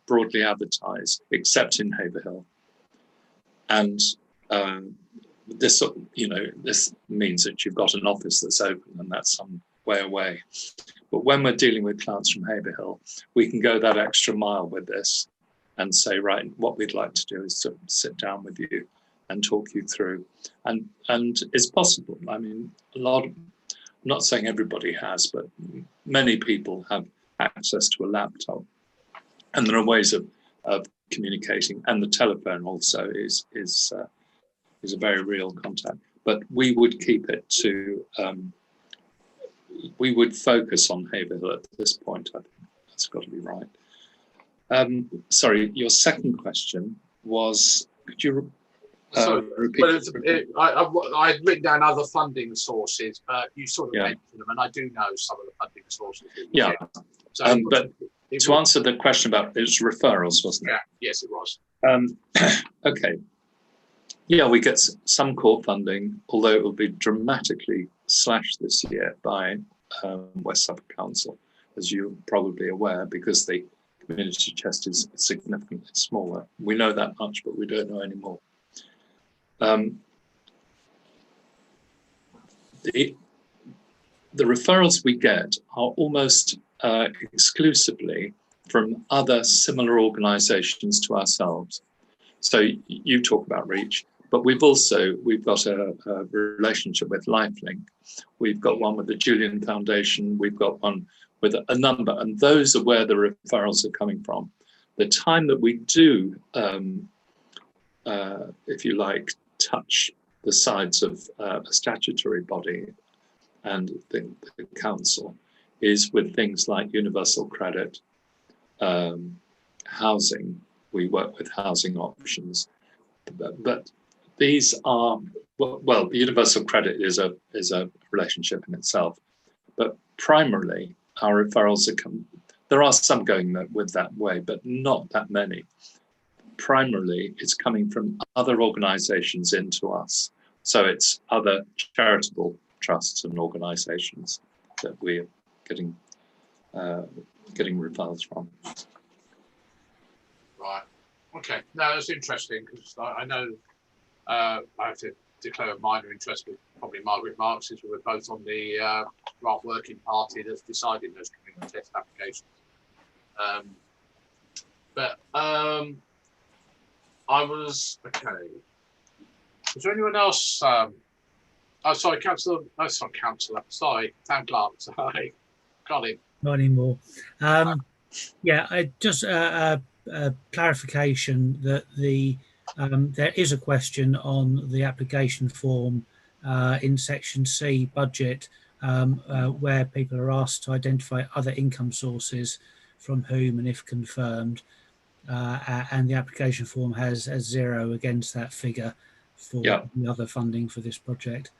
broadly advertise, except in Haverhill. And this, you know, this means that you've got an office that's open, and that's some way away. But when we're dealing with clients from Haverhill, we can go that extra mile with this and say, right, what we'd like to do is to sit down with you and talk you through. And it's possible. I mean, I'm not saying everybody has, but many people have access to a laptop, and there are ways of communicating. And the telephone also is a very real contact. But we would keep it to. We would focus on Haverhill at this point. I think that's got to be right. Sorry, your second question was. Could you? Repeat? I'd written down other funding sources, but you sort of mentioned them, and I do know some of the funding sources. Yeah, so but to answer the question about it was referrals, wasn't it? Yeah, yes, it was. Okay. Yeah, we get some core funding, although it will be dramatically slashed this year by West Suffolk Council. as you're probably aware, because the community chest is significantly smaller. We know that much, but we don't know any more. The referrals we get are almost exclusively from other similar organisations to ourselves. So you talk about reach, but we've got a relationship with LifeLink. We've got one with the Julian Foundation. We've got one with a number, and those are where the referrals are coming from. The time that we do, if you like, touch the sides of a statutory body and the council is with things like universal credit, housing. We work with housing options, but these are, well, the universal credit is a relationship in itself, but primarily our referrals are there are some going with that way, but not that many. Primarily, it's coming from other organisations into us. So it's other charitable trusts and organisations that we're getting referrals from. Right. Okay. No, that's interesting, because I know I have to declare a minor interest with probably Margaret Marks, since we were both on the grant working party that's deciding those community test applications. I was okay. Is there anyone else? Oh, sorry, councillor. Oh, sorry, councillor. Sorry, town clerk. Sorry, got it. Not anymore. Yeah, I just a clarification that there is a question on the application form in section C, budget, where people are asked to identify other income sources from whom and if confirmed, and the application form has 0 against that figure for the other funding for this project.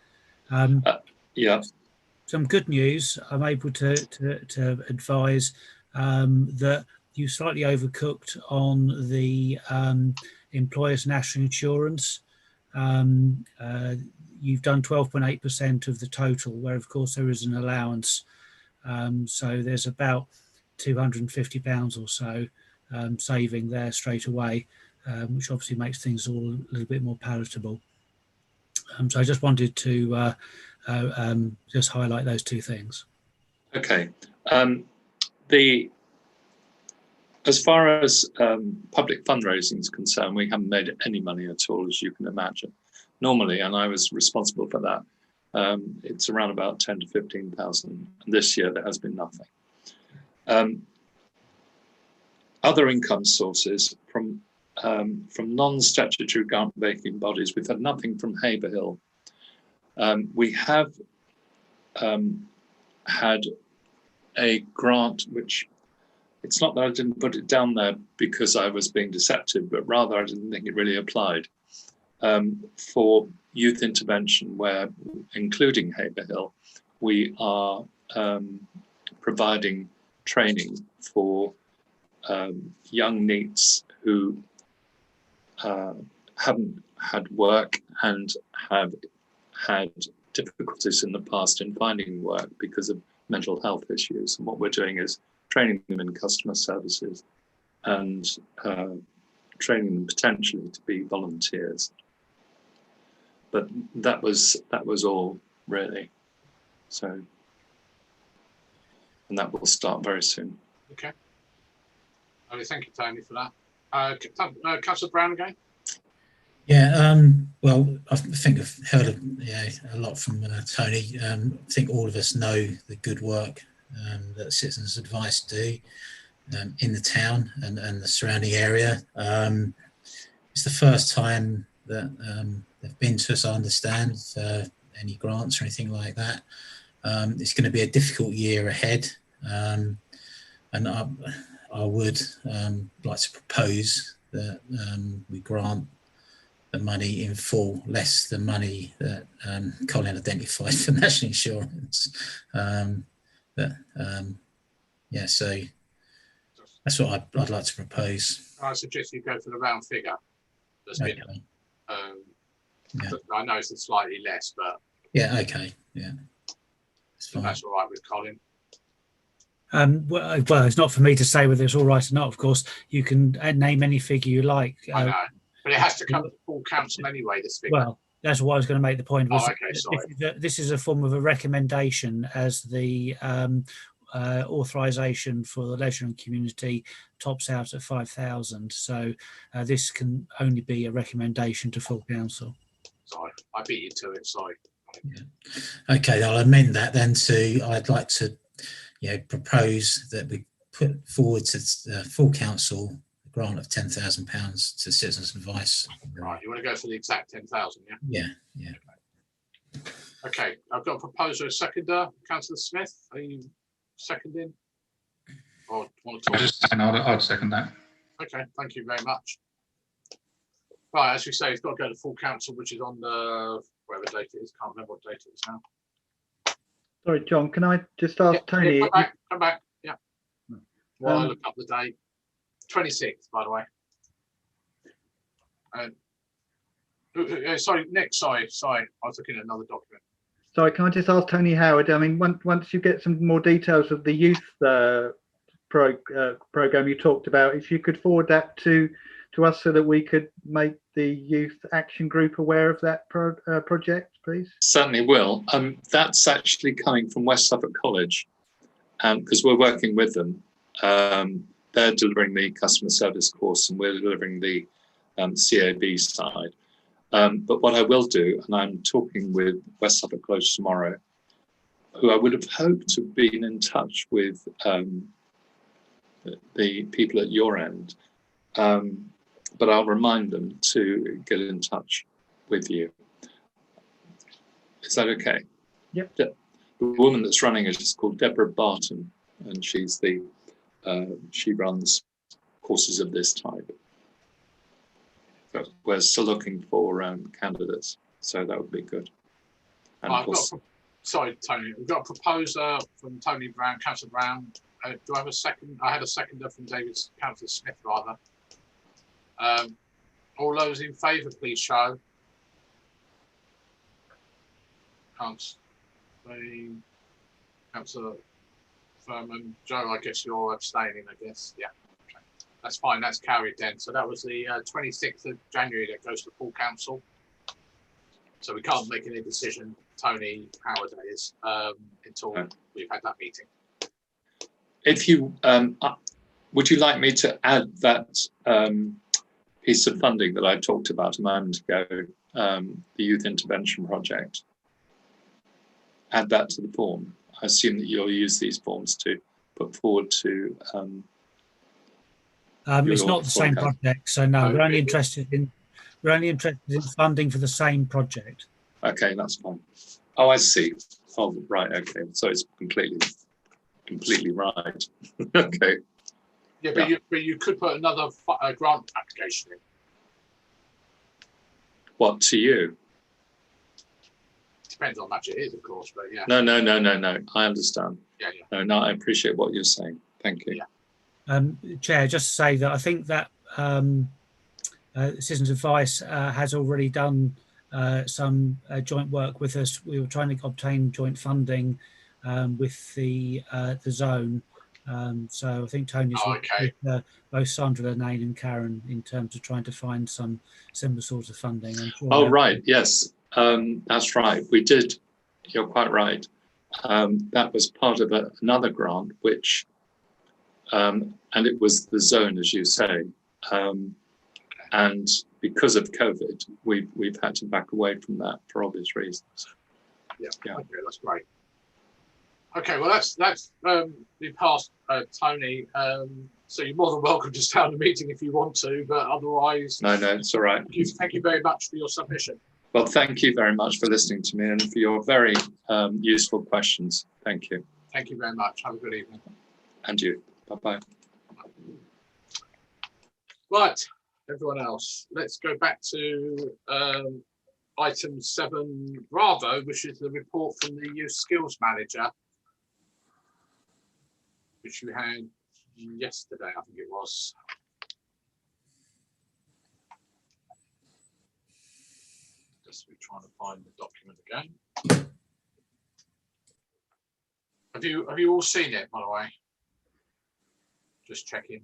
Some good news. I'm able to advise that you slightly overcooked on the employer's national insurance. You've done 12.8% of the total, where of course there is an allowance. So there's about £250 or so saving there straight away, which obviously makes things all a little bit more palatable. So I just wanted to just highlight those two things. Okay. As far as public fundraising is concerned, we haven't made any money at all, as you can imagine. Normally, and I was responsible for that, it's around about 10 to 15,000. This year, there has been nothing. Other income sources from non-statutory grant-making bodies, we've had nothing from Haverhill. We have had a grant, which it's not that I didn't put it down there because I was being deceptive, but rather I didn't think it really applied, for youth intervention, where, including Haverhill, we are providing training for young NEETs who haven't had work and have had difficulties in the past in finding work because of mental health issues. And what we're doing is training them in customer services and training them potentially to be volunteers. But that was all really. So, and that will start very soon. Okay. Thank you, Tony, for that. Councillor Brown again. Yeah, well, I think I've heard a lot from Tony. I think all of us know the good work that Citizens Advice do in the town and the surrounding area. It's the first time that they've been to us, I understand, any grants or anything like that. It's going to be a difficult year ahead, and I would like to propose that we grant the money in full, less the money that Colin identified for national insurance. Yeah, so that's what I'd like to propose. I suggest you go for the round figure. That's Okay. been, Yeah. I know it's slightly less, but Yeah, okay, yeah. that's all right with Colin. Well, it's not for me to say whether it's all right or not. Of course, you can name any figure you like. I know, but it has to come to full council anyway, this figure. Well, that's what I was going to make the point. Was okay, sorry. this is a form of a recommendation, as the authorisation for the leisure and community tops out at 5,000. So this can only be a recommendation to full council. Sorry, I beat you to it. Sorry. Yeah. Okay, I'll amend that then to, I'd like to, propose that we put forward to full council a grant of £10,000 to Citizens Advice. Right, you want to go for the exact 10,000, yeah? Yeah. Okay, I've got a proposer, a seconder. Councillor Smith, are you seconding? Or want to talk? I'd second that. Okay, thank you very much. Right, as we say, it's got to go to full council, which is on the whatever date it is. Can't remember what date it is now. Sorry, John, can I just ask Tony? Come back. Yeah. Well, I look up the date. 26th, by the way. Sorry, Nick. Sorry. I was looking at another document. Sorry, can I just ask Tony Howard? I mean, once you get some more details of the youth program you talked about, if you could forward that to us so that we could make the youth action group aware of that project, please. Certainly will. That's actually coming from West Suffolk College, because we're working with them. They're delivering the customer service course and we're delivering the CAB side. But what I will do, and I'm talking with West Suffolk College tomorrow, who I would have hoped to have been in touch with the people at your end, but I'll remind them to get in touch with you. Is that okay? Yep. The woman that's running it is called Deborah Barton, and she's the she runs courses of this type. But we're still looking for candidates, so that would be good. And of course, sorry, Tony. We've got a proposer from Tony Brown, Councillor Brown. Do I have a second? I had a seconder from Councillor Smith, rather. All those in favour, please show. Can't see. Councillor Furman. Joe, I guess you're abstaining, I guess. Yeah. Okay. That's fine. That's carried then. So that was the 26th of January that goes to full council. So we can't make any decision, Tony Howard is, until we've had that meeting. If you would you like me to add that piece of funding that I talked about a moment ago, the Youth Intervention Project? Add that to the form. I assume that you'll use these forms to put forward to. It's not the same project, so no. We're only interested in funding for the same project. Okay, that's fine. Oh, I see. Oh, right. Okay, so it's completely right. Okay. Yeah, but you could put another grant application in. What, to you? Depends on how much it is, of course, but yeah. No. I understand. Yeah. No, I appreciate what you're saying. Thank you. Yeah. Chair, just to say that I think that Citizens Advice has already done some joint work with us. We were trying to obtain joint funding with the zone. So I think Tony's with both Sandra, Lane and Karen in terms of trying to find some similar sorts of funding. Oh, right. Yes, that's right. We did. You're quite right. That was part of another grant, which, and it was the zone, as you say. And because of COVID, we've had to back away from that for obvious reasons. Yeah. Okay, that's great. Okay, well that's we passed Tony. So you're more than welcome to stay on the meeting if you want to, but otherwise. No, it's all right. Thank you very much for your submission. Well, thank you very much for listening to me and for your very useful questions. Thank you. Thank you very much. Have a good evening. And you. Bye-bye. Right, everyone else, let's go back to item 7 Bravo, which is the report from the Youth Skills Manager, which you had yesterday, I think it was. Just trying to find the document again. Have you all seen it, by the way? Just checking.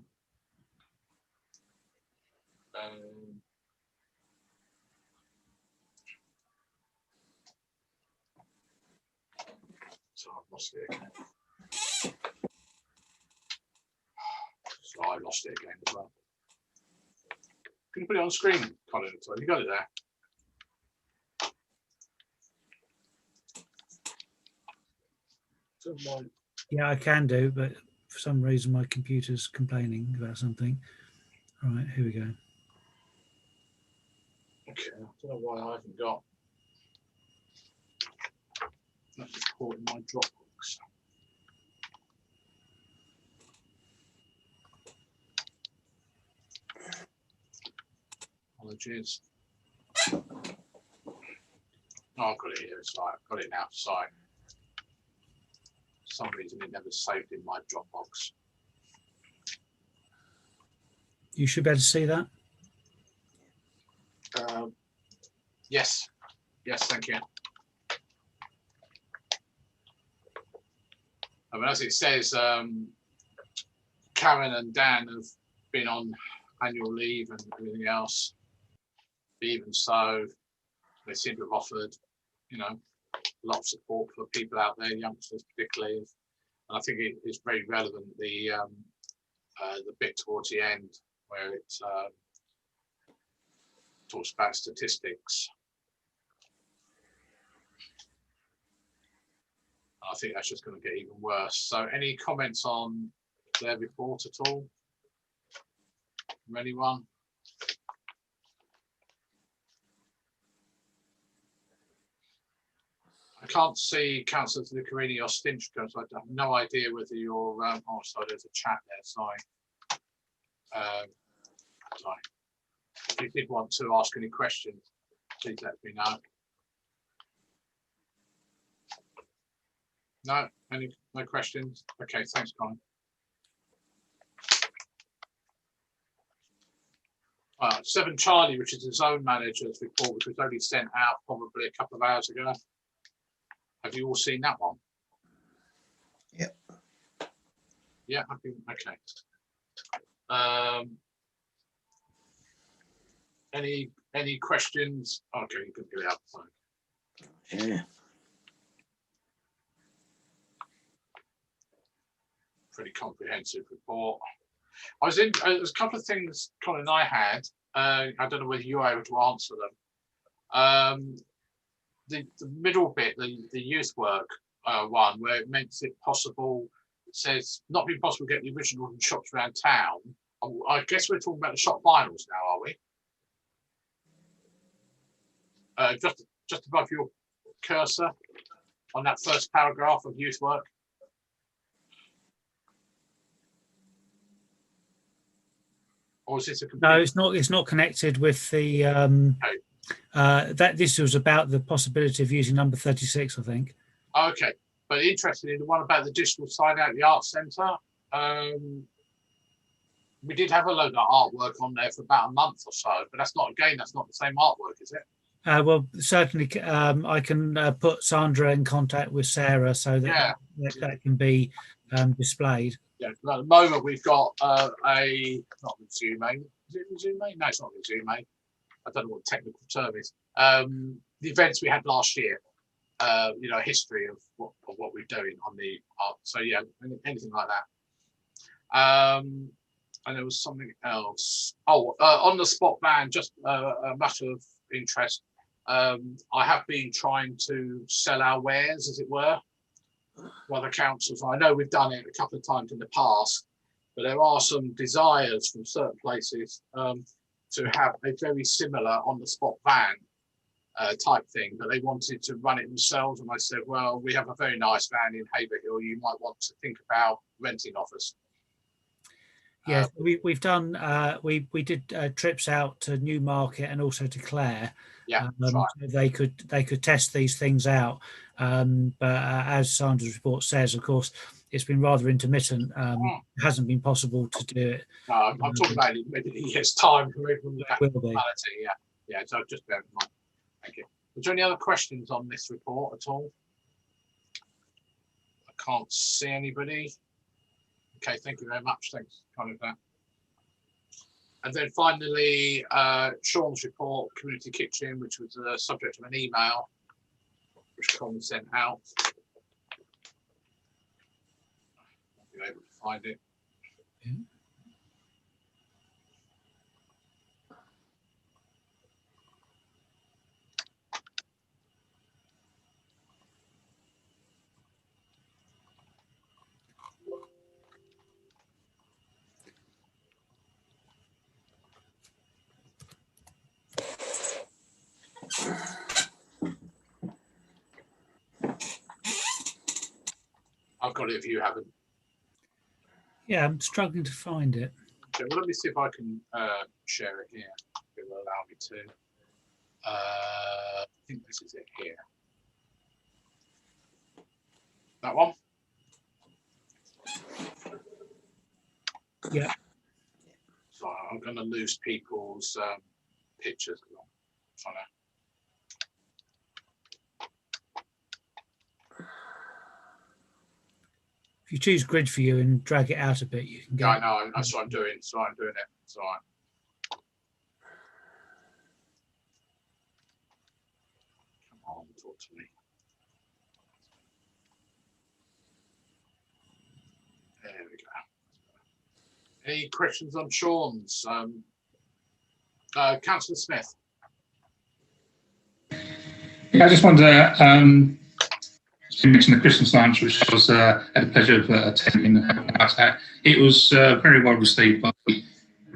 So I've lost it again. So I lost it again as well. Can you put it on screen, Colin? You got it there. Yeah, I can do, but for some reason my computer's complaining about something. All right, here we go. Okay, I don't know why I haven't got that report in my Dropbox. Apologies. Oh, I've got it here. Sorry, I've got it now. Sorry. For some reason it never saved in my Dropbox. You should be able to see that. Yes. Yes, thank you. I mean, as it says, Karen and Dan have been on annual leave and everything else. But even so, they seem to have offered, you know, a lot of support for people out there, youngsters particularly. And I think it is very relevant, the bit towards the end where it talks about statistics. I think that's just going to get even worse. So any comments on their report at all from anyone? I can't see Councillors Lucarini or Stinchcombe, so I have no idea whether you're, oh, sorry, there's a chat there, sorry. Sorry. If you did want to ask any questions, please let me know. No, no questions? Okay, thanks, Colin. 7 Charlie, which is the zone manager's report, which was only sent out probably a couple of hours ago. Have you all seen that one? Yep. Yeah, I think, okay. Any questions? Okay, you can get it up. Yeah. Pretty comprehensive report. There's a couple of things Colin and I had. I don't know whether you were able to answer them. The middle bit, the youth work one, where it makes it possible, it says not being possible to get the original from shops around town. I guess we're talking about the shop vinyls now, are we? Just above your cursor on that first paragraph of youth work. Or is this a complete... No, it's not. It's not connected with the. That this was about the possibility of using number 36, I think. Okay, but interestingly, the one about the digital sign out the Arts Centre, we did have a load of artwork on there for about a month or so, but that's not the same artwork, is it? Well, certainly, I can put Sandra in contact with Sarah so that that can be displayed. Yeah, at the moment we've got not Resume. Is it Resume? No, it's not Resume. I don't know what the technical term is. The events we had last year, you know, a history of what we're doing on the art. So yeah, anything like that. And there was something else. Oh, on the spot ban, just a matter of interest. I have been trying to sell our wares, as it were, to other councils. I know we've done it a couple of times in the past, but there are some desires from certain places to have a very similar on the spot van type thing, but they wanted to run it themselves. And I said, well, we have a very nice van in Haverhill. You might want to think about renting off us. Yes, we've done. We did trips out to Newmarket and also to Clare. Yeah, right. So they could test these things out. But as Sandra's report says, of course, it's been rather intermittent. It hasn't been possible to do it. No, I'm talking about maybe a year's time from that normality. Yeah. So just bear in mind. Thank you. Is there any other questions on this report at all? I can't see anybody. Okay, thank you very much. Thanks, kind of that. And then finally, Sean's report, Community Kitchen, which was the subject of an email which Colin sent out. I'll be able to find it. Yeah. I've got it if you haven't. Yeah, I'm struggling to find it. Okay, well, let me see if I can share it here. It will allow me to. I think this is it here. That one? Yeah. So I'm going to lose people's pictures. I'm trying to. If you choose grid view and drag it out a bit, you can go. Yeah, I know. That's what I'm doing. So I'm doing it. So Come on, talk to me. There we go. Any questions on Sean's? Councillor Smith. Yeah, I just wanted to mention the Christmas lunch, which I was had the pleasure of attending. It was very well received by the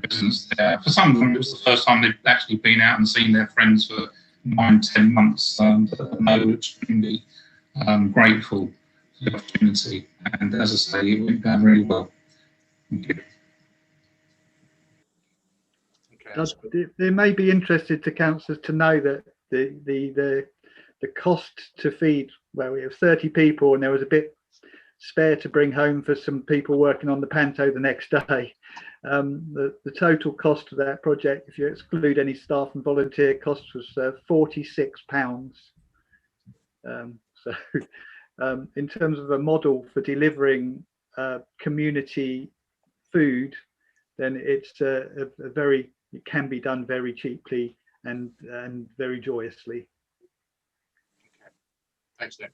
residents there. For some of them, it was the first time they've actually been out and seen their friends for 9-10 months. They were extremely grateful for the opportunity, and as I say, it went down really well. Thank you. Okay, they may be interested to councillors to know that the cost to feed, well, we have 30 people and there was a bit spare to bring home for some people working on the panto the next day. The total cost of that project, if you exclude any staff and volunteer costs, was £46. In terms of a model for delivering community food, then it's it can be done very cheaply and very joyously. Okay. Thanks, Nick.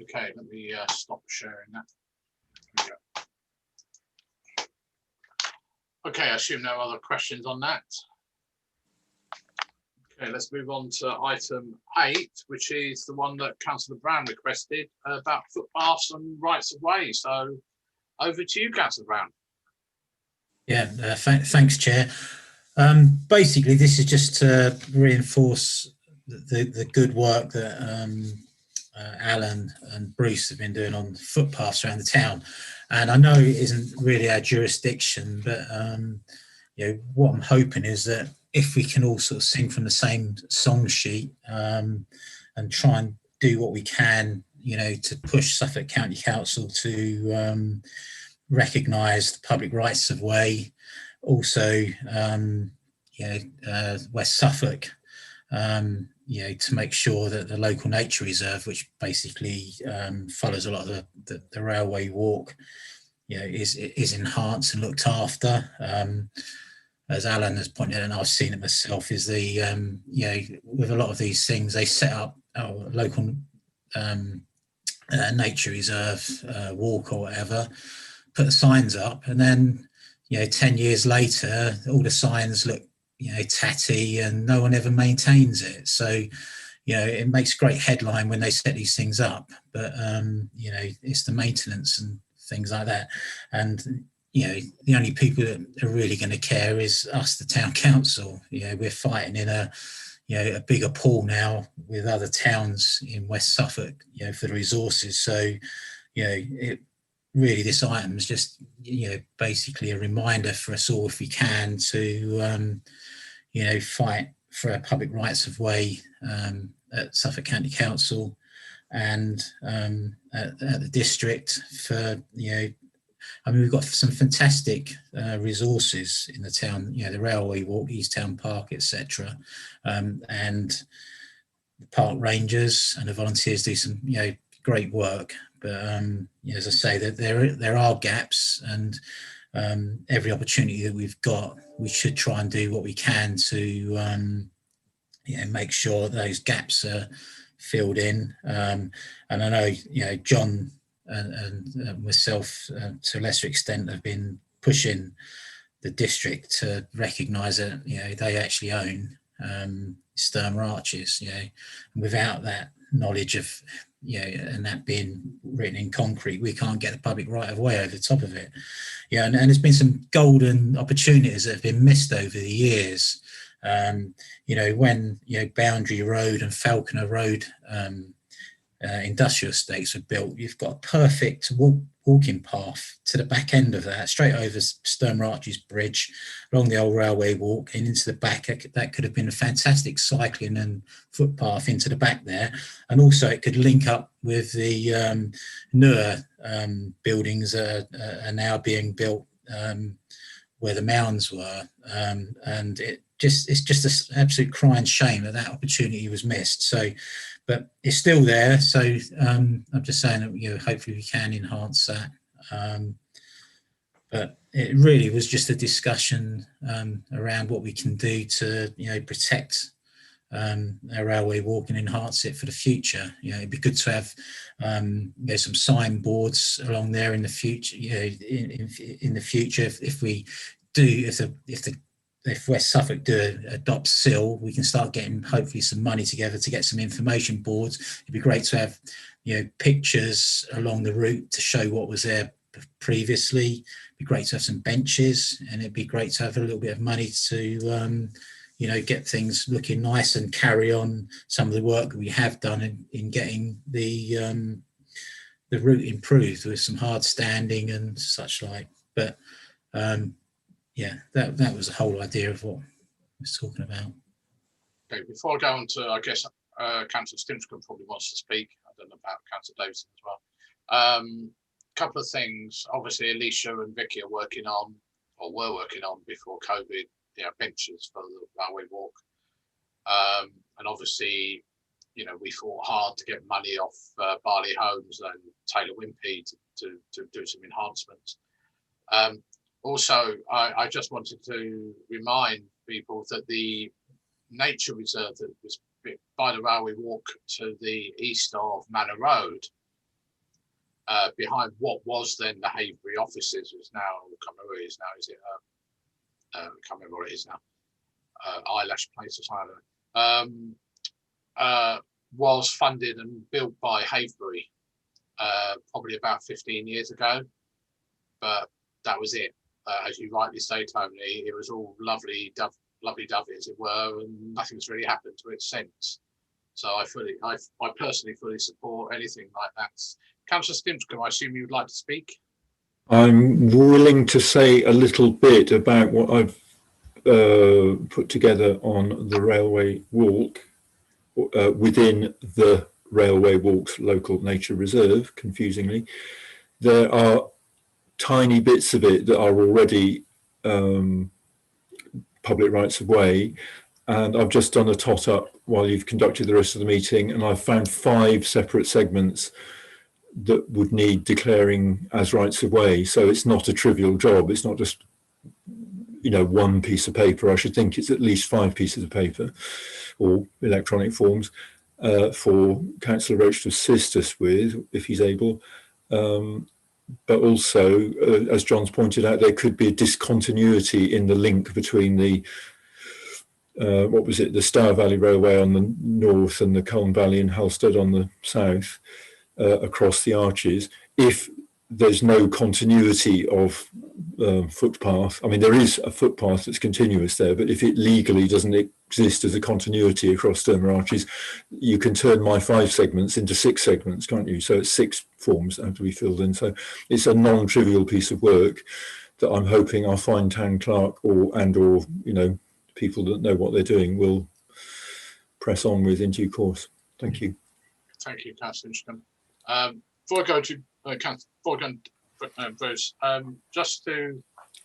Okay, let me stop sharing that. Okay, I assume no other questions on that. Okay, let's move on to item 8, which is the one that Councillor Brown requested about footpaths and rights of way. So over to you, Councillor Brown. Yeah, thanks, Chair. Basically, this is just to reinforce the good work that Alan and Bruce have been doing on footpaths around the town. And I know it isn't really our jurisdiction, but you know, what I'm hoping is that if we can all sort of sing from the same song sheet and try and do what we can, you know, to push Suffolk County Council to recognise the public rights of way, also you know, West Suffolk, you know, to make sure that the local nature reserve, which basically follows a lot of the railway walk, you know, is enhanced and looked after. As Alan has pointed out, and I've seen it myself, is the you know, with a lot of these things, they set up a local nature reserve walk or whatever, put the signs up, and then, you know, 10 years later, all the signs look, you know, tatty and no one ever maintains it. So, you know, it makes great headline when they set these things up, but you know, it's the maintenance and things like that. And, you know, the only people that are really going to care is us, the town council. You know, we're fighting in a, you know, a bigger pool now with other towns in West Suffolk, you know, for the resources. So, you know, it really, this item is just, you know, basically a reminder for us all, if we can, to you know, fight for our public rights of way at Suffolk County Council and at the district for, you know, I mean, we've got some fantastic resources in the town, you know, the railway walk, East Town Park, etc. And the park rangers and the volunteers do some, you know, great work. But as I say, that there are gaps, and every opportunity that we've got, we should try and do what we can to make sure those gaps are filled in. And I know John and myself, to a lesser extent, have been pushing the district to recognise that they actually own Sturmer Arches. And without that knowledge of and that being written in concrete, we can't get the public right of way over the top of it. And there's been some golden opportunities that have been missed over the years. When Boundary Road and Falconer Road industrial estates were built, you've got a perfect walking path to the back end of that, straight over Sturmer Arches Bridge, along the old railway walk and into the back. That could have been a fantastic cycling and footpath into the back there, and also it could link up with the newer buildings that are now being built where the mounds were, and it's just an absolute crying shame that opportunity was missed. So, but it's still there. So I'm just saying that hopefully we can enhance that. But it really was just a discussion around what we can do to protect our railway walk and enhance it for the future. It'd be good to have some signboards along there in the future. In the future, if West Suffolk adopt SIL, we can start getting hopefully some money together to get some information boards. It'd be great to have pictures along the route to show what was there previously. It'd be great to have some benches, and it'd be great to have a little bit of money to get things looking nice and carry on some of the work that we have done in getting the route improved with some hard standing and such like. But that was the whole idea of what I was talking about. Okay, before I go on to, I guess, Councillor Stimscombe probably wants to speak. I don't know about Councillor Davison as well. Couple of things. Obviously, Alicia and Vicky are working on, or were working on before COVID, benches for the railway walk. And obviously, we fought hard to get money off Barley Homes and Taylor Wimpey to do some enhancements. Also, I just wanted to remind people that the nature reserve that was by the railway walk to the east of Manor Road, behind what was then the Haverhill offices, is now, I can't remember what it is now, is it? I can't remember what it is now. Eyelash Place or something. Was funded and built by Haverhill probably about 15 years ago, but that was it. As you rightly say, Tony, it was all lovey-dovey, as it were, and nothing's really happened to it since. So I personally fully support anything like that. Councillor Stimscombe, I assume you would like to speak? I'm willing to say a little bit about what I've put together on the railway walk within the railway walk's local nature reserve. Confusingly, there are tiny bits of it that are already public rights of way, and I've just done a tot up while you've conducted the rest of the meeting, and I've found 5 separate segments that would need declaring as rights of way. So it's not a trivial job. It's not just one piece of paper. I should think it's at least 5 pieces of paper or electronic forms for Councillor Roach to assist us with if he's able. But also, as John's pointed out, there could be a discontinuity in the link between the the Stour Valley Railway on the north and the Colne Valley and Halstead on the south across the arches. If there's no continuity of footpath, I mean, there is a footpath that's continuous there, but if it legally doesn't exist as a continuity across Sturmer Arches, you can turn my 5 segments into 6 segments, can't you? So it's 6 forms that have to be filled in. So it's a non-trivial piece of work that I'm hoping our fine town clerk or people that know what they're doing will press on with in due course. Thank you. Thank you, Councillor Stimscombe. Before I go to Bruce,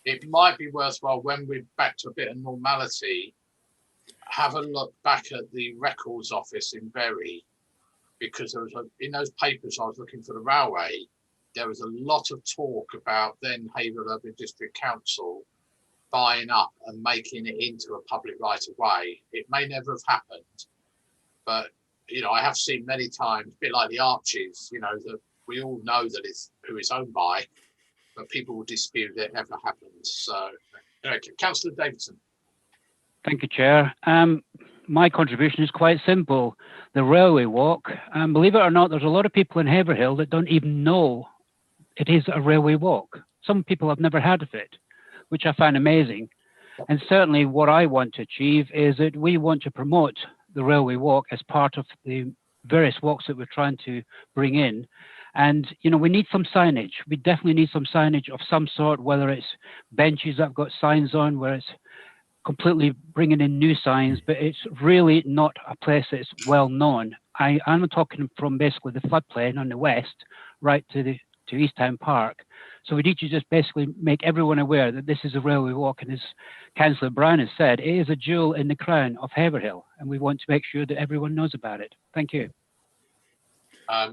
it might be worthwhile when we're back to a bit of normality, have a look back at the records office in Bury because there was in those papers I was looking for the railway, there was a lot of talk about then Haverhill Urban District Council buying up and making it into a public right of way. It may never have happened, but I have seen many times, a bit like the Arches, that we all know that it's who it's owned by, but people will dispute it never happened. So, Councillor Davidson. Thank you, Chair. My contribution is quite simple. The railway walk, believe it or not, there's a lot of people in Haverhill that don't even know it is a railway walk. Some people have never heard of it, which I find amazing. And certainly what I want to achieve is that we want to promote the railway walk as part of the various walks that we're trying to bring in. And, we need some signage. We definitely need some signage of some sort, whether it's benches that have got signs on, where it's completely bringing in new signs, but it's really not a place that's well known. I'm talking from basically the floodplain on the west, right to East Town Park. So we need to just basically make everyone aware that this is a railway walk, and as Councillor Brown has said, it is a jewel in the crown of Haverhill, and we want to make sure that everyone knows about it. Thank you. I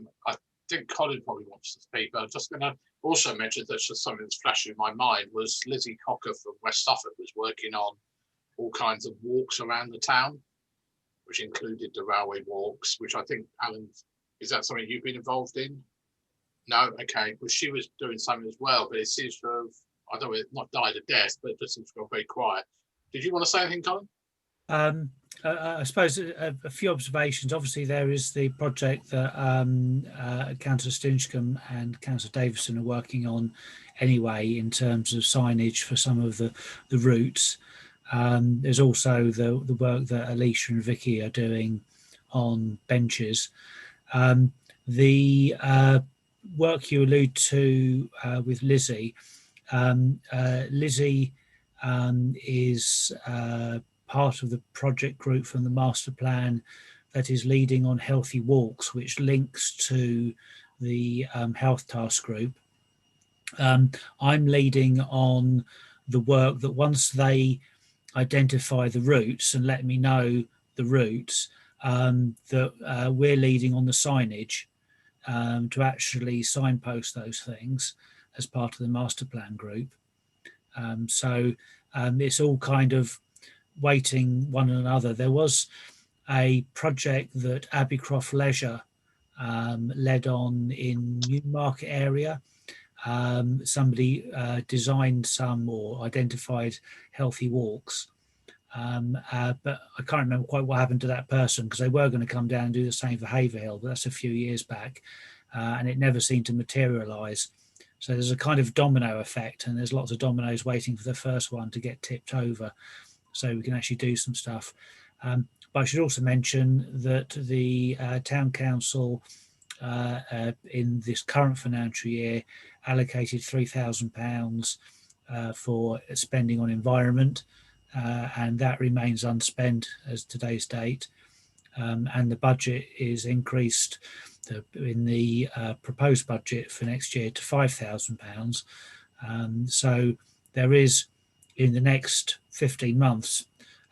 think Colin probably wants to speak, but I'm just going to also mention that just something that's flashing in my mind was Lizzie Cocker from West Suffolk was working on all kinds of walks around the town, which included the railway walks, which I think, Alan, is that something you've been involved in? No? Okay. Well, she was doing something as well, but it seems to have, I don't know, not died a death, but it just seems to have gone very quiet. Did you want to say anything, Colin? I suppose a few observations. Obviously, there is the project that Councillor Stinchcombe and Councillor Davison are working on anyway, in terms of signage for some of the routes. There's also the work that Alicia and Vicky are doing on benches. The work you allude to with Lizzie, Lizzie is part of the project group from the master plan that is leading on healthy walks, which links to the health task group. I'm leading on the work that once they identify the routes and let me know the routes, that we're leading on the signage to actually signpost those things as part of the master plan group. So it's all kind of waiting one another. There was a project that Abbeycroft Leisure led on in Newmarket area. Somebody designed some or identified healthy walks, but I can't remember quite what happened to that person, because they were going to come down and do the same for Haverhill, but that's a few years back, and it never seemed to materialise. So there's a kind of domino effect, and there's lots of dominoes waiting for the first one to get tipped over, so we can actually do some stuff. But I should also mention that the Town Council in this current financial year allocated £3,000 for spending on environment, and that remains unspent as today's date, and the budget is increased in the proposed budget for next year to £5,000. So there is, in the next 15 months,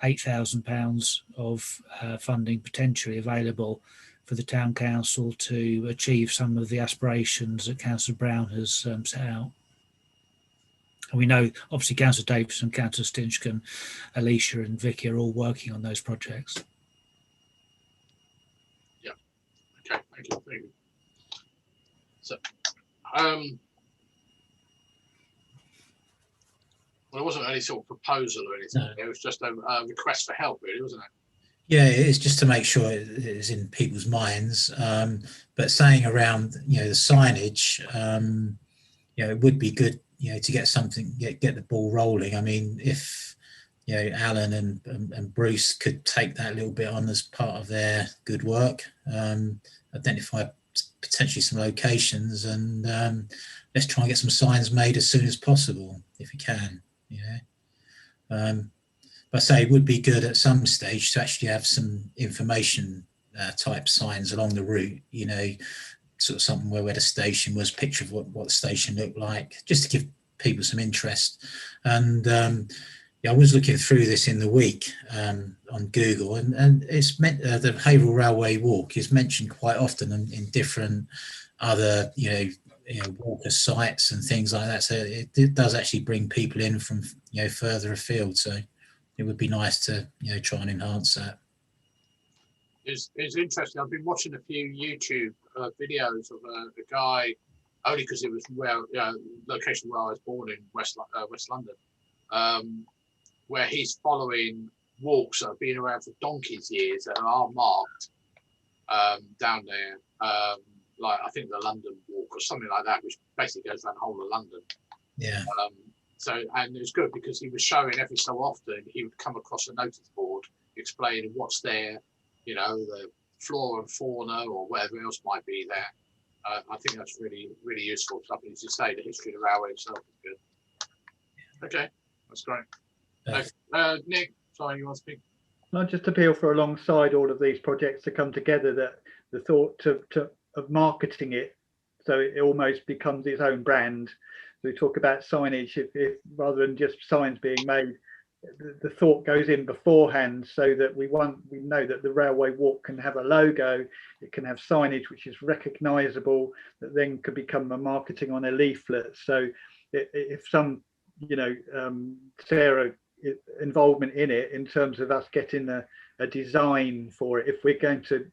£8,000 of funding potentially available for the Town Council to achieve some of the aspirations that Councillor Brown has set out. And we know, obviously, Councillor Davison, Councillor Stinchcombe, Alicia and Vicky are all working on those projects. Yeah. Okay, thank you. Thank you. So, well, it wasn't any sort of proposal or anything. No. It was just a request for help, really, wasn't it? Yeah, it's just to make sure it is in people's minds. But saying around, the signage, it would be good, to get something, get the ball rolling. I mean, if, Alan and Bruce could take that a little bit on as part of their good work, identify potentially some locations, and let's try and get some signs made as soon as possible, if we can, But I say it would be good at some stage to actually have some information type signs along the route, sort of something where the station was, picture of what the station looked like, just to give people some interest. And Yeah, I was looking through this in the week on Google, and it's meant the Haverhill Railway Walk is mentioned quite often in different other walker sites and things like that. So it does actually bring people in from further afield. So it would be nice to try and enhance that. It's interesting. I've been watching a few YouTube videos of a guy, only because it was location where I was born in West London, where he's following walks that have been around for donkey's years that are marked down there, like I think the London Walk or something like that, which basically goes around the whole of London. Yeah. And it was good because he was showing every so often he would come across a notice board explaining what's there, the flora and fauna or whatever else might be there. I think that's really, really useful stuff. And as you say, the history of the railway itself is good. Okay, that's great. Nick, sorry, you want to speak? Not just appeal for alongside all of these projects to come together, that the thought of marketing it so it almost becomes its own brand. So we talk about signage, if rather than just signs being made, the thought goes in beforehand so that we know that the railway walk can have a logo, it can have signage which is recognizable, that then could become a marketing on a leaflet. So if some Sarah involvement in it in terms of us getting a design for it, if we're going to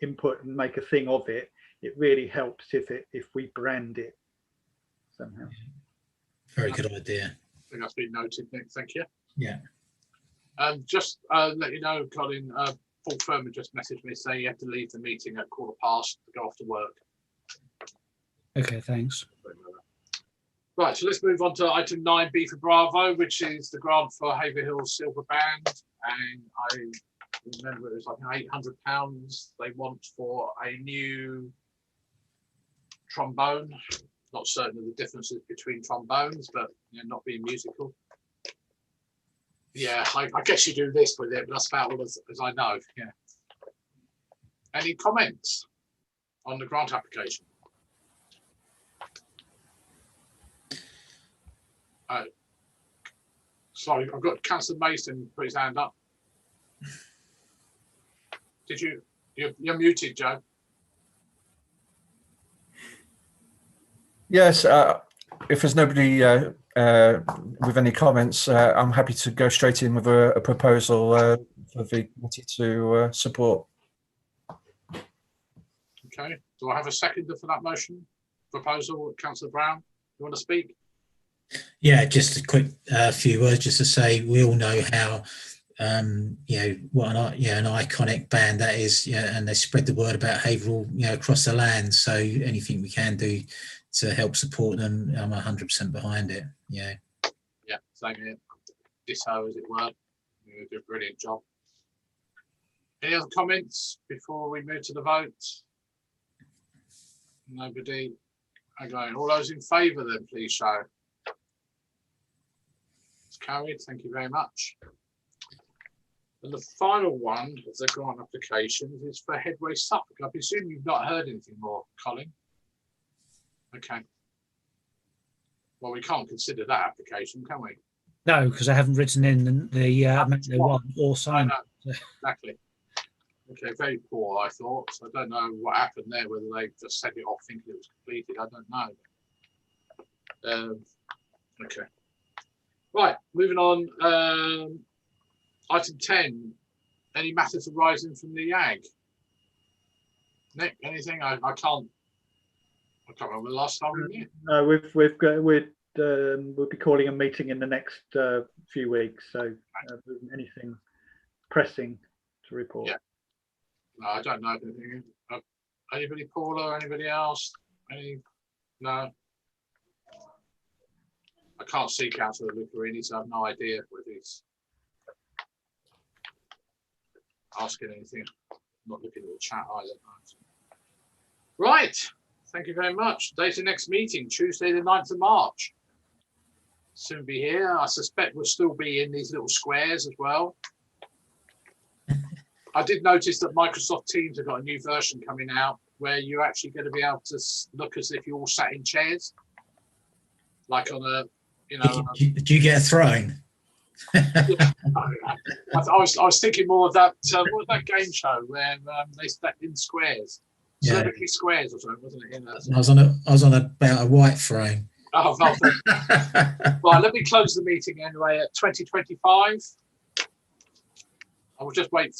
input and make a thing of it, it really helps if we brand it somehow. Very good idea. I think that's been noted, Nick. Thank you. Yeah. Just let you know, Colin, Paul Furman just messaged me saying you have to leave the meeting at 15:15 to go off to work. Okay, thanks. Right, so let's move on to item 9B for Bravo, which is the grant for Haverhill Silver Band. And I remember it was like £800 they want for a new trombone. Not certain of the differences between trombones, but not being musical. Yeah, I guess you do this with it, but that's about all as I know. Yeah. Any comments on the grant application? Sorry, I've got Councillor Mason put his hand up. Did you? You're muted, Joe. Yes, if there's nobody with any comments, I'm happy to go straight in with a proposal for the committee to support. Okay, do I have a seconder for that motion? Proposal, Councillor Brown, you want to speak? Yeah, just a quick few words just to say we all know how what an iconic band that is, and they spread the word about Haverhill across the land, so anything we can do to help support them, I'm 100% behind it. Yeah, same here. Ditto, as it were. You do a brilliant job. Any other comments before we move to the vote? Nobody. Okay, all those in favour then please show. It's carried, thank you very much. And the final one of the grant applications is for Headway Suffolk. I presume you've not heard anything more, Colin? Okay. Well, we can't consider that application, can we? No, because I haven't written in the amount they want or signed. Exactly. Okay, very poor, I thought. So I don't know what happened there, whether they just set it off thinking it was completed. I don't know. Okay. Right, moving on. Item 10, any matters arising from the Ag? Nick, anything? I can't remember the last time we met. No, we'll be calling a meeting in the next few weeks. So anything pressing to report? Yeah. No, I don't know anything. Anybody, Paula? Anybody else? No. I can't see Councillor Lucarini, so I have no idea whether he's asking anything. I'm not looking at the chat either. Right. Thank you very much. Date of next meeting, Tuesday the 9th of March. Soon be here. I suspect we'll still be in these little squares as well. I did notice that Microsoft Teams have got a new version coming out where you're actually going to be able to look as if you all sat in chairs. Like on a, Do you get a throne? Yeah. I was thinking more of that. What was that game show where they stepped in squares, celebrity squares or something, wasn't it? You know, I was on about a white frame. Oh, no. Right, let me close the meeting anyway at 20:25. I will just wait